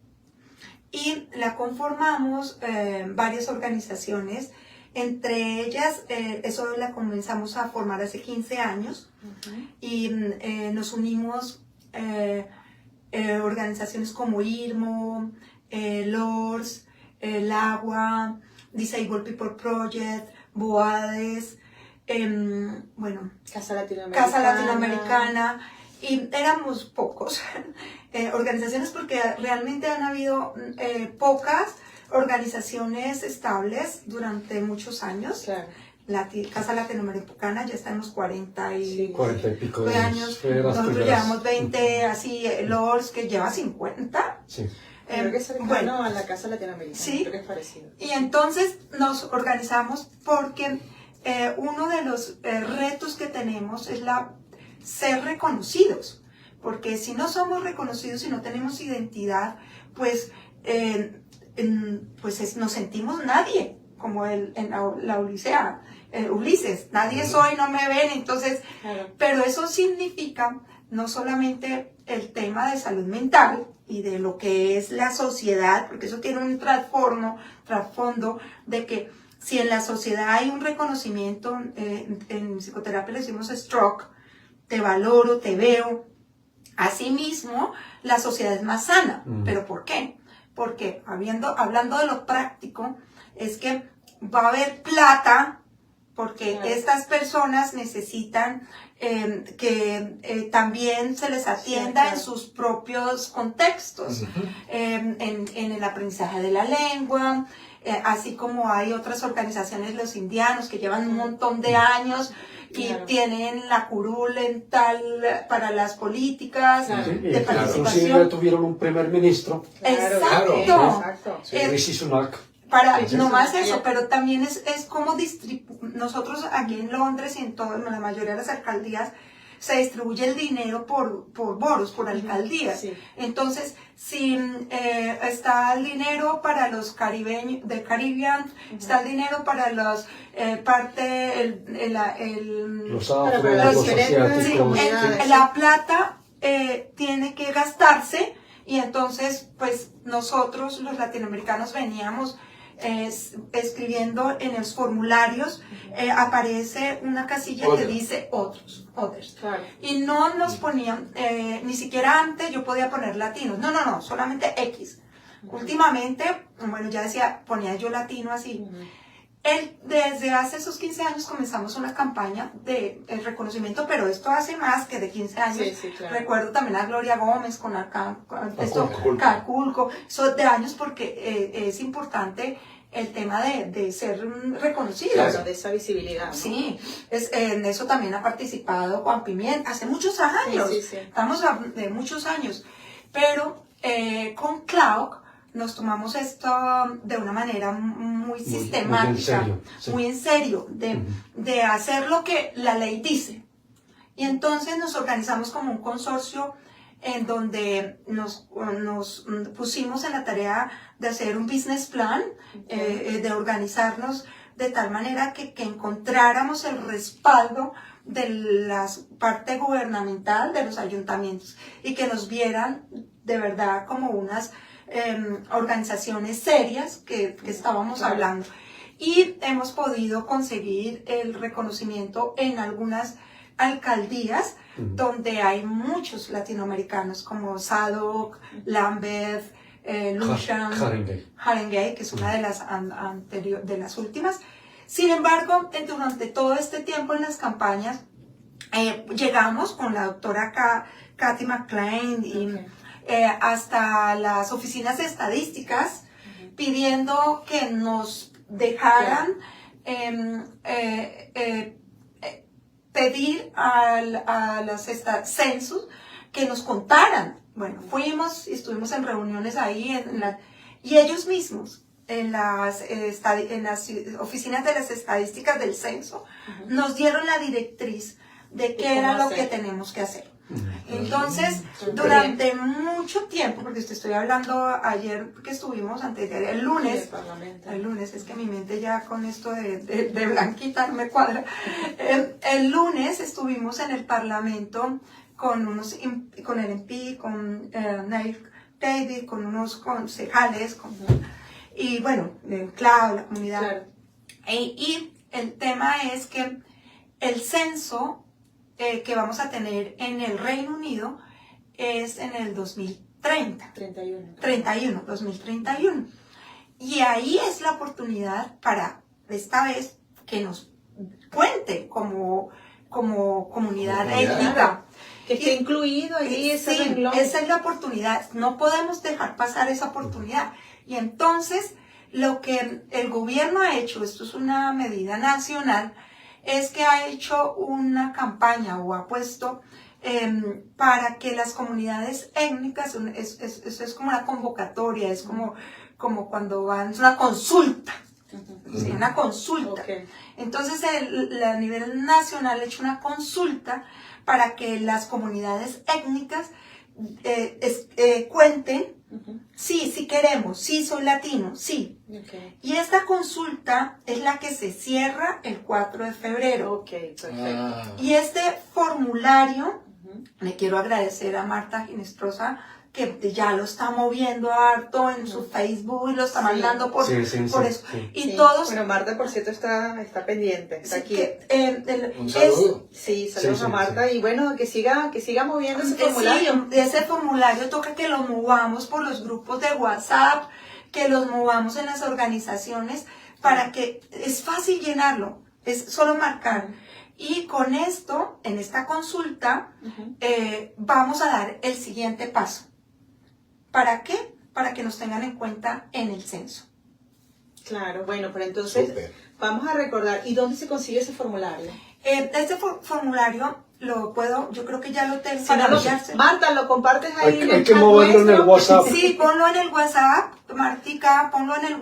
Y la conformamos varias organizaciones, entre ellas, eso la comenzamos a formar hace 15 años, y nos unimos organizaciones como IRMO, LORS, el Agua, Disabled People Project, BOADES, bueno, Casa Latinoamericana, y éramos pocos organizaciones porque realmente han habido pocas organizaciones estables durante muchos años. Claro. Casa Latinoamericana ya está en los 40 y pico de años. Nosotros llevamos 20, así, LORS que lleva 50. Sí. Creo que es cercano a la Casa Latinoamericana. Sí. Creo que es parecido. Y entonces nos organizamos porque uno de los retos que tenemos es ser reconocidos, porque si no somos reconocidos, si no tenemos identidad, pues, nos sentimos nadie, como en la Odisea, Ulises, nadie soy, no me ven, entonces, pero eso significa no solamente el tema de salud mental y de lo que es la sociedad, porque eso tiene un trasfondo de que si en la sociedad hay un reconocimiento, en psicoterapia le decimos stroke, te valoro, te veo. Asimismo, la sociedad es más sana. ¿Pero por qué? Porque hablando de lo práctico, es que va a haber plata, porque estas personas necesitan que también se les atienda en sus propios contextos, en el aprendizaje de la lengua, así como hay otras organizaciones, los indianos, que llevan un montón de años y tienen la curul en para las políticas de participación. Inclusive tuvieron un primer ministro. Exacto. Rishi Sunak. No más eso, pero también es como nosotros aquí en Londres y en la mayoría de las alcaldías se distribuye el dinero por boroughs, por alcaldías. Sí. Entonces, si está el dinero para los caribeños, del Caribbean, está el dinero para los los asiáticos. La plata tiene que gastarse, y entonces, pues nosotros los latinoamericanos veníamos escribiendo en los formularios, aparece una casilla que dice others. Claro. Y no nos ponían, ni siquiera antes yo podía poner latinos, no, solamente X. Últimamente, bueno, ponía yo latino así. Desde hace esos 15 años comenzamos una campaña de reconocimiento, pero esto hace más que de 15 años. Sí, claro. Recuerdo también a Gloria Gómez con Acapulco, eso de años, porque es importante el tema de ser reconocidos. Claro, de esa visibilidad, ¿no? Sí, en eso también ha participado Juan Pimienta, hace muchos años, Sí. estamos de muchos años, pero con Cloud nos tomamos esto de una manera muy sistemática, muy en serio, sí. muy en serio, de hacer lo que la ley dice. Y entonces nos organizamos como un consorcio en donde nos pusimos en la tarea de hacer un business plan, de organizarnos de tal manera que encontráramos el respaldo de la parte gubernamental de los ayuntamientos y que nos vieran de verdad como unas organizaciones serias que estábamos hablando. Y hemos podido conseguir el reconocimiento en algunas alcaldías donde hay muchos latinoamericanos como Sadok, Lambeth, Lucian, Haringey, que es una de de las últimas. Sin embargo, durante todo este tiempo en las campañas llegamos con la doctora Kathy McLean y hasta las oficinas de estadísticas pidiendo que nos dejaran pedir a los censos que nos contaran. Bueno, fuimos y estuvimos en reuniones ahí y ellos mismos en las oficinas de las estadísticas del censo nos dieron la directriz de qué era lo que tenemos que hacer. Entonces, durante mucho tiempo, porque te estoy hablando ayer que estuvimos, antes de el lunes, es que mi mente ya con esto de blanquita no me cuadra. El lunes estuvimos en el Parlamento con el MP, con Neil David, con unos concejales, y bueno, claro, la comunidad. Claro. Y el tema es que el censo que vamos a tener en el Reino Unido es en el 2031. Y ahí es la oportunidad para esta vez que nos cuente como comunidad étnica. Que esté incluido allí ese renglón. Esa es la oportunidad. No podemos dejar pasar esa oportunidad. Y entonces, lo que el gobierno ha hecho, esto es una medida nacional, es que ha hecho una campaña o ha puesto para que las comunidades étnicas, es como una convocatoria, es como cuando van, es una consulta. Sí, una consulta. Okay. Entonces, a nivel nacional ha hecho una consulta para que las comunidades étnicas cuenten, sí queremos, sí soy latino, sí. Okay. Y esta consulta es la que se cierra el 4 de febrero. Ok, perfecto. Y este formulario, le quiero agradecer a Marta Ginestrosa, que ya lo está moviendo harto en su Facebook y lo está mandando por eso. Sí. Y todos... Bueno, Marta, por cierto, está pendiente, está aquí. Un saludo. Saludos a Marta y bueno, que siga moviendo ese formulario. Sí, ese formulario toca que lo movamos por los grupos de WhatsApp, que los movamos en las organizaciones, para que es fácil llenarlo, es solo marcar. Y con esto, en esta consulta, vamos a dar el siguiente paso. ¿Para qué? Para que nos tengan en cuenta en el censo. Claro, bueno, pero entonces vamos a recordar, ¿y dónde se consigue ese formulario? Este formulario lo puedo, yo creo que ya lo tengo. Marta, lo compartes ahí. Hay que moverlo en el WhatsApp. Sí, ponlo en el WhatsApp, Martica, ponlo en el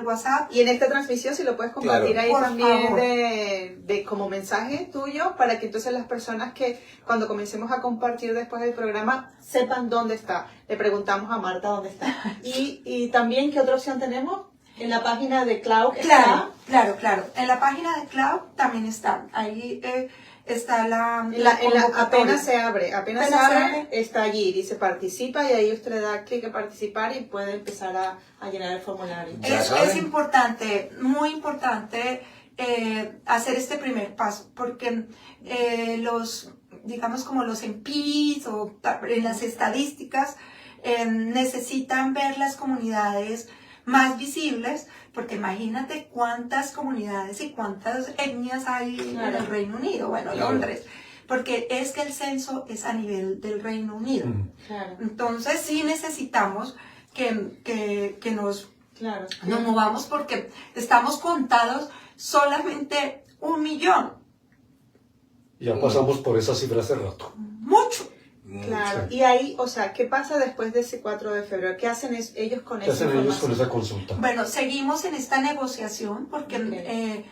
WhatsApp. Y en esta transmisión si lo puedes compartir ahí por también favor. de como mensaje tuyo, para que entonces las personas que cuando comencemos a compartir después del programa sepan dónde está. Le preguntamos a Marta dónde está. Y también, ¿qué otra opción tenemos? En la página de Cloud está. Claro. En la página de Cloud también está. Ahí está apenas se abre, está allí, dice participa y ahí usted le da clic a participar y puede empezar a llenar el formulario. Es importante, muy importante hacer este primer paso, porque digamos como los MPs o en las estadísticas necesitan ver las comunidades más visibles, porque imagínate cuántas comunidades y cuántas etnias hay en el Reino Unido, bueno, Londres, porque es que el censo es a nivel del Reino Unido. Claro. Entonces sí necesitamos que Claro. Nos movamos porque estamos contados solamente 1 millón. Ya pasamos por esa cifra hace rato. Mucho. Claro. Sí. Y ahí, o sea, ¿qué pasa después de ese 4 de febrero? ¿Qué hacen ellos con ¿Qué esa hacen ellos con información? esa consulta? Bueno, seguimos en esta negociación porque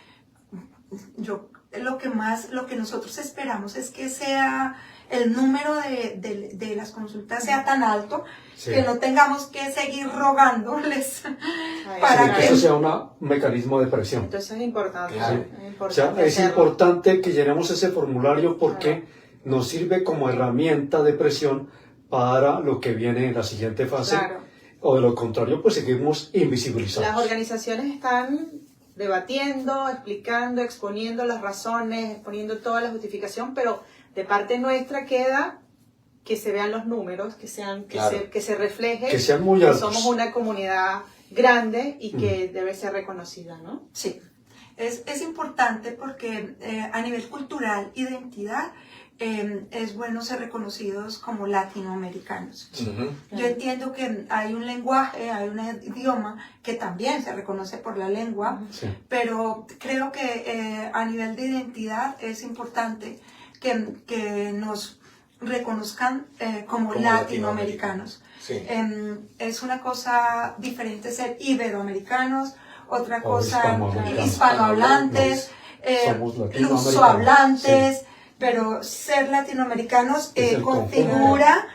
lo que nosotros esperamos es que sea el número de las consultas sea tan alto Sí. que no tengamos que seguir rogándoles Ay, para Sí, que que eso sea un mecanismo de presión. Entonces es importante. Claro. Es O sea, importante es hacerlo. importante que llenemos ese formulario porque nos sirve como herramienta de presión para lo que viene en la siguiente fase. Claro. O de lo contrario, pues seguimos invisibilizados. Las organizaciones están debatiendo, explicando, exponiendo las razones, exponiendo toda la justificación, pero de parte nuestra queda que se vean los números, que Claro. se refleje Que sean muy que altos. somos una comunidad grande y que debe ser reconocida, ¿no? Sí, es importante porque a nivel cultural, identidad, es bueno ser reconocidos como latinoamericanos. Ujú. Yo entiendo que hay un lenguaje, hay un idioma que también se reconoce por la lengua, Sí. pero creo que a nivel de identidad es importante que nos reconozcan como Como latinoamericanos. Sí. Es una cosa diferente ser iberoamericanos, otra O cosa hispanoamericanos. hispanohablantes, Somos latinoamericanos, lusohablantes, pero ser latinoamericanos Es el configura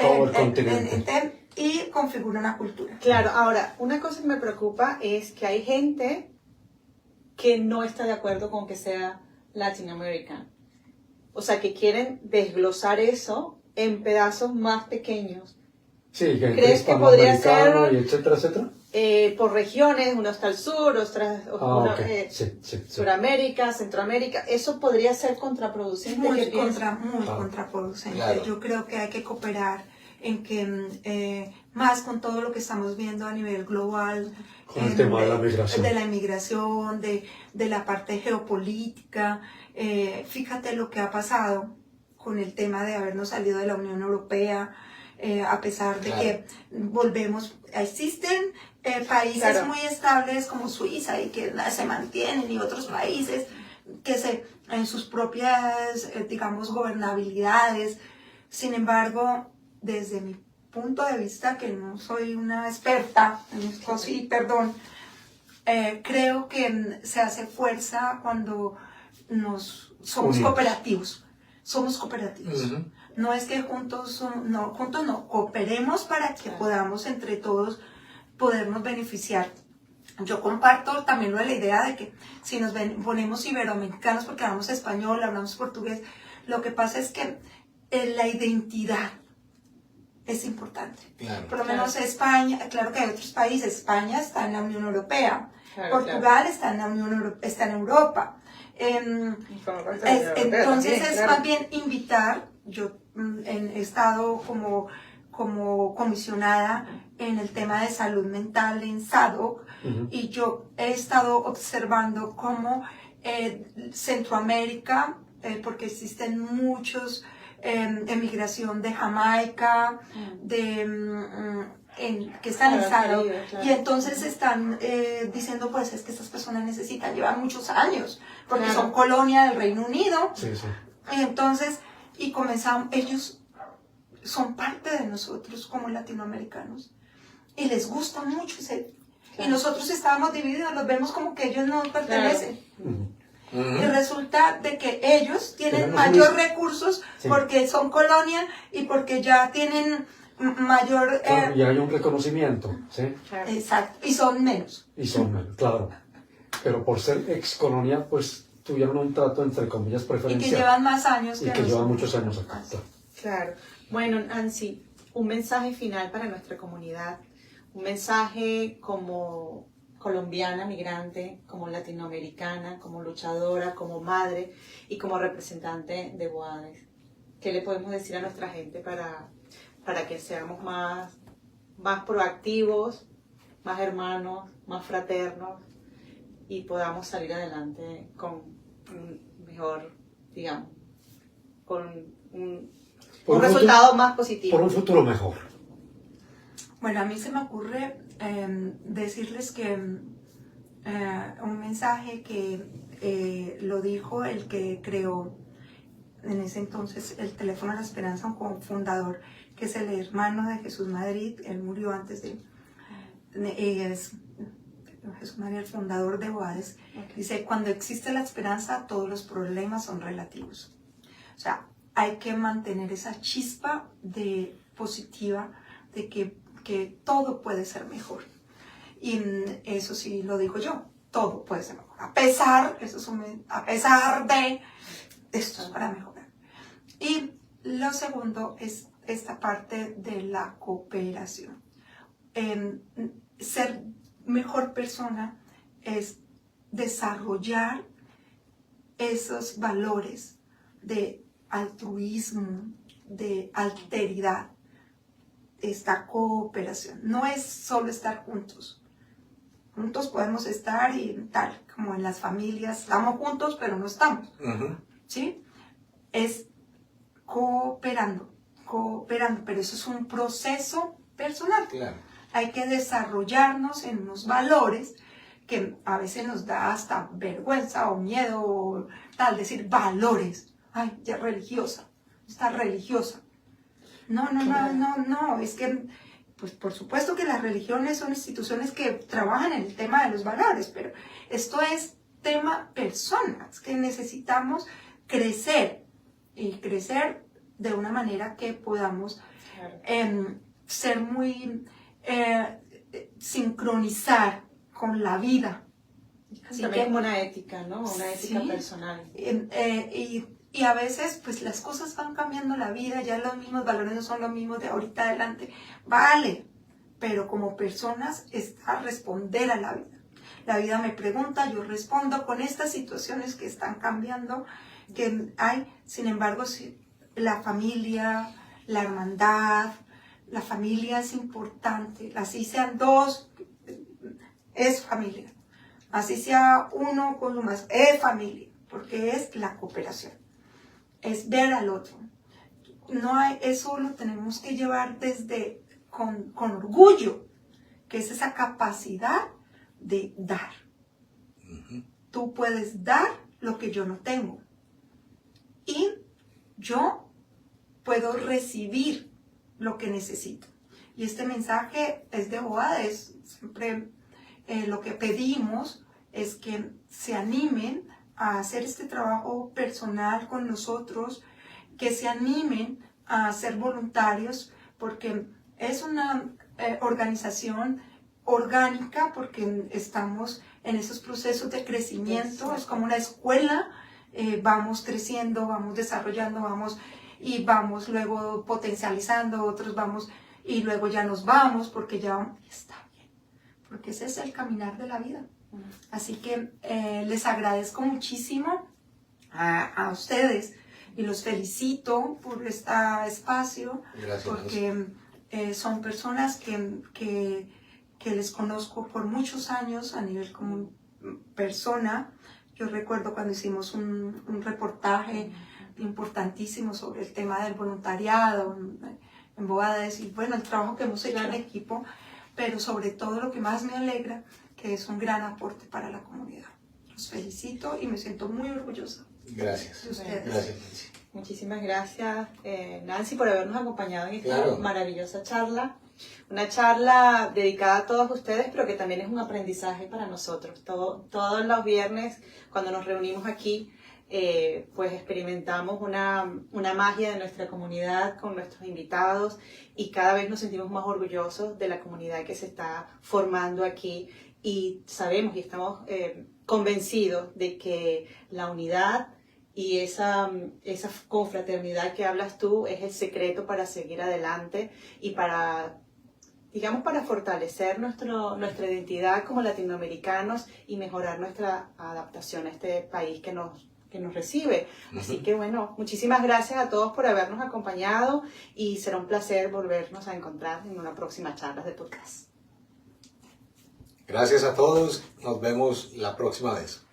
todo el continente. y configura una cultura. Claro, ahora, una cosa que me preocupa es que hay gente que no está de acuerdo con que sea latinoamericano. O sea, que quieren desglosar eso en pedazos más pequeños. Sí, gente ¿Crees que podría hispanoamericano ser- y etcétera, etcétera. Por regiones, uno está al sur, uno, Ok. Sí, sí. Suramérica, Centroamérica, eso podría ser contraproducente. Muy, ¿Qué piensas? Claro. contraproducente. Claro. Yo creo que hay que cooperar en que más con todo lo que estamos viendo a nivel global, Con el tema de la migración. de la inmigración, de la parte geopolítica. Fíjate lo que ha pasado con el tema de habernos salido de la Unión Europea, a pesar de Claro. que existen países Claro. muy estables como Suiza y que se mantienen, y otros países que en sus propias, digamos, gobernabilidades. Sin embargo, desde mi punto de vista, que no soy una experta en esto, sí, perdón, creo que se hace fuerza cuando somos Unidos. cooperativos. Somos cooperativos. Ujú. No es que juntos no, cooperemos para que Claro. podamos entre todos podernos beneficiar. Yo comparto también lo de la idea de que si nos ponemos iberoamericanos porque hablamos español, hablamos portugués, lo que pasa es que la identidad es importante. Claro. Por lo menos España, claro que hay otros países, España está en la Unión Europea, Claro, Portugal está en la está en Europa. Entonces es más bien invitar, yo he estado como comisionada en el tema de salud mental en SADOC, Ujú. y yo he estado observando cómo Centroamérica, porque existen muchos emigración de Jamaica, que están en Claro, SADOC, Caribe, claro. y entonces están diciendo pues es que estas personas llevan muchos años, porque Claro. son colonia del Reino Unido, Sí, sí. y entonces, ellos son parte de nosotros como latinoamericanos, y les gusta mucho y Claro. nosotros estábamos divididos, los vemos como que ellos no pertenecen. Ujú. Y resulta de que ellos tienen Tenemos mayor un- recursos Sí. porque son colonia y porque ya tienen mayor... Claro, y hay un reconocimiento, ¿sí? Claro. exacto, y son menos. Y son menos, claro. Pero por ser ex colonia, pues tuvieron un trato entre comillas Y que preferencial. llevan más años Y que llevan nosotros. muchos años acá. Claro. Claro. Bueno, Nancy, un mensaje final para nuestra comunidad, un mensaje como colombiana, migrante, como latinoamericana, como luchadora, como madre y como representante de Boades. ¿Qué le podemos decir a nuestra gente para que seamos más proactivos, más hermanos, más fraternos y podamos salir adelante con un mejor, digamos, con un Por un resultado más positivo? Por un futuro mejor. Bueno, a mí se me ocurre decirles que un mensaje que lo dijo el que creó en ese entonces el Teléfono de la Esperanza, un cofundador, que es el hermano de Jesús Madrid. Él murió antes de... es Jesús Madrid, el fundador de Boades. Okay. Dice, cuando existe la esperanza, todos los problemas son relativos. O sea, hay que mantener esa chispa de positiva de que todo puede ser mejor. Y eso sí lo digo yo, todo puede ser mejor. A pesar de, esto es para mejorar. Y lo segundo es esta parte de la cooperación. Ser mejor persona es desarrollar esos valores de altruismo, de alteridad, esta cooperación. No es solo estar juntos. Juntos podemos estar y tal, como en las familias, estamos juntos pero no estamos. ¿Sí? Es cooperando, pero eso es un proceso personal. Claro. Hay que desarrollarnos en unos valores que a veces nos da hasta vergüenza o miedo o tal, decir valores. Ay, ya religiosa, está religiosa. No, es que, pues por supuesto que las religiones son instituciones que trabajan en el tema de los valores, pero esto es tema personas, que necesitamos crecer y crecer de una manera que podamos ser muy, sincronizar con la vida. Así también como una ética, ¿no? Una ética personal. Y a veces, pues las cosas van cambiando la vida, ya los mismos valores no son los mismos de ahorita adelante. Vale, pero como personas está responder a la vida. La vida me pregunta, yo respondo con estas situaciones que están cambiando, que hay. Sin embargo, la familia, la hermandad, la familia es importante. Así sean dos, es familia. Así sea uno con lo más, es familia, porque es la cooperación. Es ver al otro. No hay, eso lo tenemos que llevar desde con orgullo, que es esa capacidad de dar. Tú puedes dar lo que yo no tengo. Y yo puedo recibir lo que necesito. Y este mensaje es de Boades. Siempre lo que pedimos es que se animen a hacer este trabajo personal con nosotros, que se animen a ser voluntarios, porque es una organización orgánica, porque estamos en esos procesos de crecimiento, es como una escuela, vamos creciendo, vamos desarrollando, vamos luego potencializando, otros vamos y luego ya nos vamos porque ya está bien, porque ese es el caminar de la vida. Así que les agradezco muchísimo a ustedes y los felicito por este espacio. Gracias. Porque son personas que les conozco por muchos años a nivel como persona. Yo recuerdo cuando hicimos un reportaje importantísimo sobre el tema del voluntariado en Boades y bueno, el trabajo que hemos hecho en equipo, pero sobre todo lo que más me alegra, que es un gran aporte para la comunidad. Los felicito y me siento muy orgullosa. Gracias. De ustedes. Gracias, Nancy. Muchísimas gracias, Nancy, por habernos acompañado en esta maravillosa charla. Una charla dedicada a todos ustedes, pero que también es un aprendizaje para nosotros. Todos los viernes, cuando nos reunimos aquí, pues experimentamos una magia de nuestra comunidad con nuestros invitados y cada vez nos sentimos más orgullosos de la comunidad que se está formando aquí y sabemos y estamos convencidos de que la unidad y esa confraternidad que hablas tú es el secreto para seguir adelante y para fortalecer nuestra identidad como latinoamericanos y mejorar nuestra adaptación a este país que nos recibe. Así que bueno, muchísimas gracias a todos por habernos acompañado y será un placer volvernos a encontrar en una próxima charla de podcast. Gracias a todos, nos vemos la próxima vez.